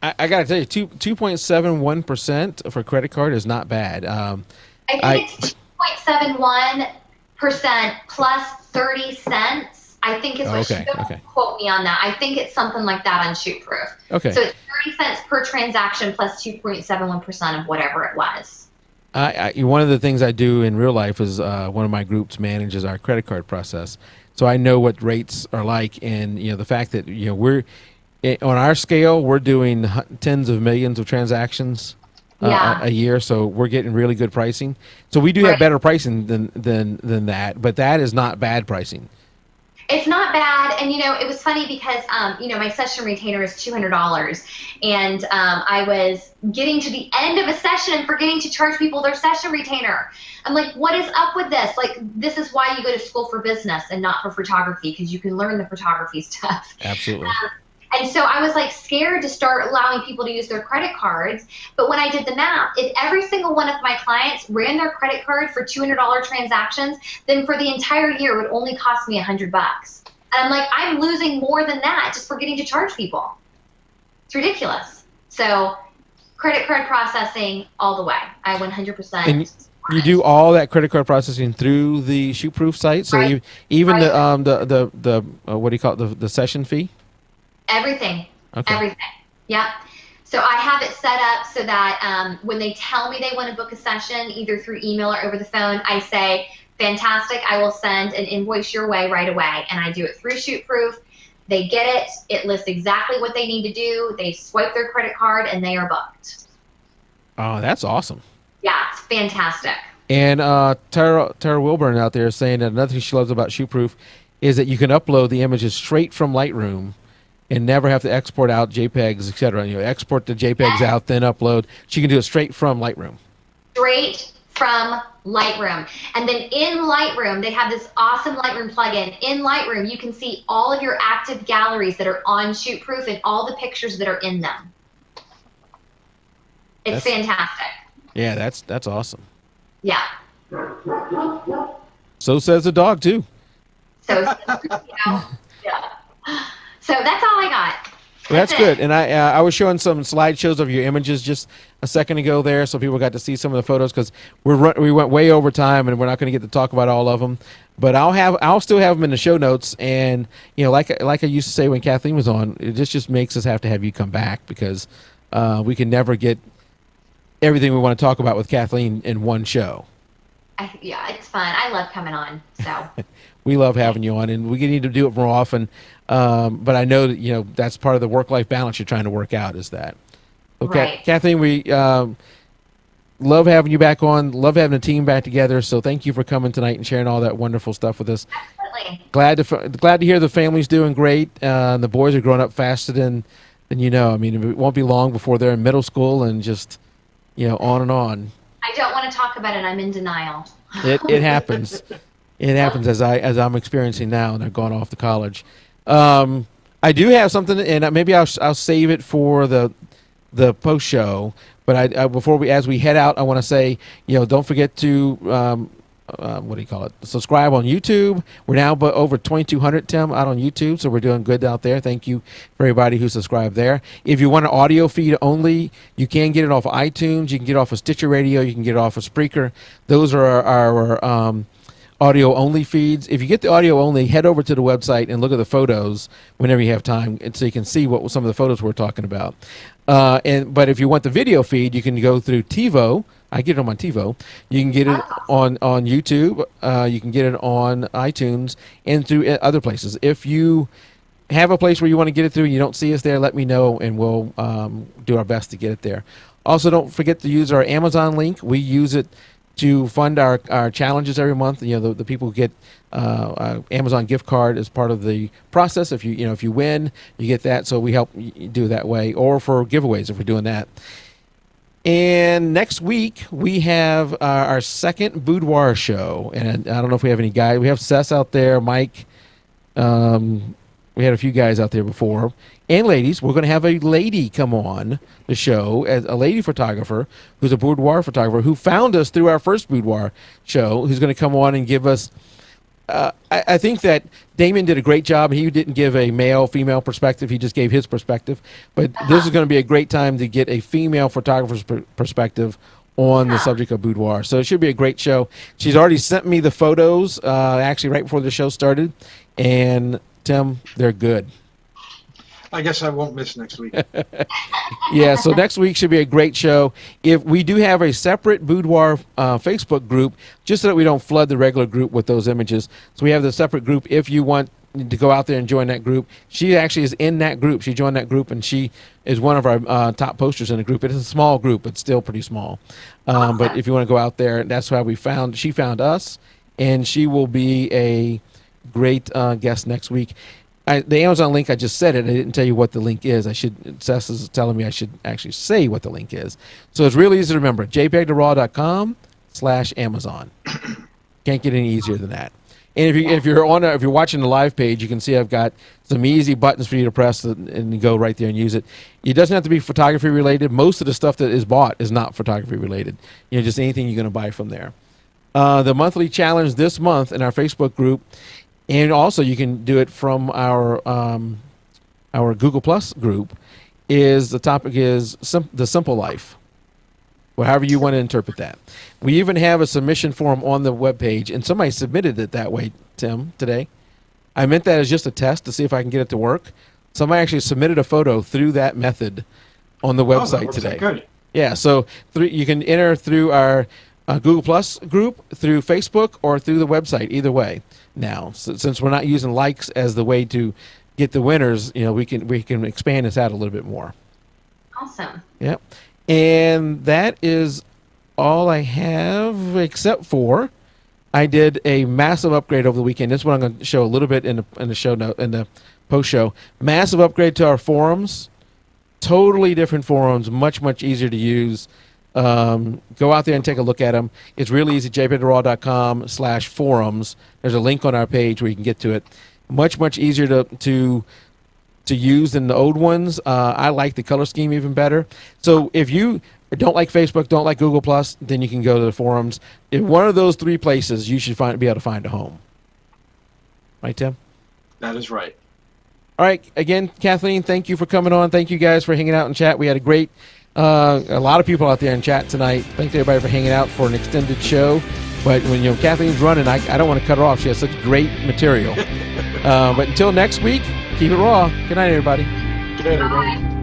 I got to tell you, 2.71% for credit card is not bad. I think it's 2.71% plus 30 cents. I think is what don't quote me on that. I think it's something like that on Shootproof. Okay. So it's 30 cents per transaction plus 2.71% of whatever it was. One of the things I do in real life is one of my groups manages our credit card process. So I know what rates are like, and the fact that we're on our scale, we're doing tens of millions of transactions a year, so we're getting really good pricing. So we do have better pricing than that, but that is not bad pricing. It's not bad, and it was funny because my session retainer is $200, and I was getting to the end of a session and forgetting to charge people their session retainer. I'm like, what is up with this? Like, this is why you go to school for business and not for photography, because you can learn the photography stuff. Absolutely. And so I was like scared to start allowing people to use their credit cards. But when I did the math, if every single one of my clients ran their credit card for $200 transactions, then for the entire year it would only cost me $100. And I'm like, I'm losing more than that just for getting to charge people. It's ridiculous. So credit card processing all the way. I 100%. And you do all that credit card processing through the Shootproof site. So even the what do you call it? The session fee. Everything. Okay. Everything. Yep. So I have it set up so that when they tell me they want to book a session, either through email or over the phone, I say, fantastic, I will send an invoice your way right away. And I do it through Shootproof. They get it. It lists exactly what they need to do. They swipe their credit card, and they are booked. Oh, that's awesome. Yeah, it's fantastic. And Tara Wilburn out there is saying that another thing she loves about Shootproof is that you can upload the images straight from Lightroom and never have to export out JPEGs, etc. You know, export the JPEGs out, then upload. She can do it straight from Lightroom. Straight from Lightroom. And then in Lightroom, they have this awesome Lightroom plugin. In Lightroom, you can see all of your active galleries that are on Shootproof and all the pictures that are in them. It's fantastic. Yeah, that's awesome. Yeah. So says the dog too. So, yeah. So that's all I got. Well, that's good. And I was showing some slideshows of your images just a second ago there, so people got to see some of the photos because we went way over time and we're not going to get to talk about all of them. But I'll still have them in the show notes. And you know, like I used to say when Kathleen was on, it just makes us have to have you come back because we can never get everything we want to talk about with Kathleen in one show. Yeah, it's fun. I love coming on. So we love having you on, and we need to do it more often. But I know that, you know, that's part of the work-life balance you're trying to work out is that. Okay, right. Kathleen, we love having you back on. Love having the team back together. So thank you for coming tonight and sharing all that wonderful stuff with us. Absolutely. Glad to hear the family's doing great. The boys are growing up faster than you know. I mean, it won't be long before they're in middle school and just, you know, on and on. I don't want to talk about it. I'm in denial. It happens. It happens as I'm experiencing now, and they're going off to college. I do have something, and maybe I'll save it for the post show. But as we head out, I want to say, you know, don't forget to what do you call it? Subscribe on YouTube. We're now over 2,200, Tim, out on YouTube, so we're doing good out there. Thank you for everybody who subscribed there. If you want an audio feed only, you can get it off of iTunes. You can get it off of Stitcher Radio. You can get it off of Spreaker. Those are our audio only feeds. If you get the audio only, head over to the website and look at the photos whenever you have time, and so you can see what some of the photos we're talking about. But if you want the video feed, you can go through TiVo. I get them on TiVo. You can get it on YouTube. You can get it on iTunes and through other places. If you have a place where you want to get it through and you don't see us there, let me know and we'll do our best to get it there. Also, don't forget to use our Amazon link. We use it to fund our challenges every month. You know, the people who get Amazon gift card as part of the process. If you win, you get that. So we help you do that way, or for giveaways if we're doing that. And next week we have our second boudoir show, and I don't know if we have any guys. We have Seth out there, Mike. We had a few guys out there before, and ladies. We're going to have a lady come on the show, as a lady photographer who's a boudoir photographer who found us through our first boudoir show, who's going to come on and give us. I think that Damien did a great job. He didn't give a male-female perspective. He just gave his perspective. But this is going to be a great time to get a female photographer's perspective on the subject of boudoir. So it should be a great show. She's already sent me the photos, actually right before the show started. And, Tim, they're good. I guess I won't miss next week. Yeah, so next week should be a great show. If we do have a separate boudoir Facebook group, just so that we don't flood the regular group with those images. So we have the separate group. If you want to go out there and join that group, she actually is in that group. She joined that group, and she is one of our top posters in the group. It is a small group. It's still pretty small. But if you want to go out there, that's how she found us, and she will be a great guest next week. The Amazon link, I just said it. I didn't tell you what the link is. Seth is telling me I should actually say what the link is. So it's really easy to remember. jpeg2RAW.com/Amazon. Can't get any easier than that. And if you're watching the live page, you can see I've got some easy buttons for you to press and go right there and use it. It doesn't have to be photography related. Most of the stuff that is bought is not photography related. You know, just anything you're going to buy from there. The monthly challenge this month in our Facebook group. And also, you can do it from our Google Plus group. The topic is the simple life, or however you want to interpret that. We even have a submission form on the webpage, and somebody submitted it that way, Tim, today. I meant that as just a test to see if I can get it to work. Somebody actually submitted a photo through that method on the website today. Good. Yeah, so you can enter through our Google Plus group, through Facebook, or through the website, either way. Now, since we're not using likes as the way to get the winners, you know, we can expand this out a little bit more. Awesome. Yep. And that is all I have, except for I did a massive upgrade over the weekend. This is what I'm going to show a little bit in the show note, in the post show. Massive upgrade to our forums. Totally different forums, much easier to use. Go out there and take a look at them. It's really easy. jpeg2RAW.com/forums. There's a link on our page where you can get to it. Much easier to use than the old ones. I like the color scheme even better. So if you don't like Facebook, don't like Google Plus, then you can go to the forums. In one of those three places, you should be able to find a home. Right, Tim? That is right. All right. Again, Kathleen, thank you for coming on. Thank you guys for hanging out in chat. We had a great, a lot of people out there in chat tonight. Thanks everybody for hanging out for an extended show. But when Kathleen's running, I don't want to cut her off. She has such great material. But until next week, keep it raw. Good night, everybody. Good night, everybody. Bye.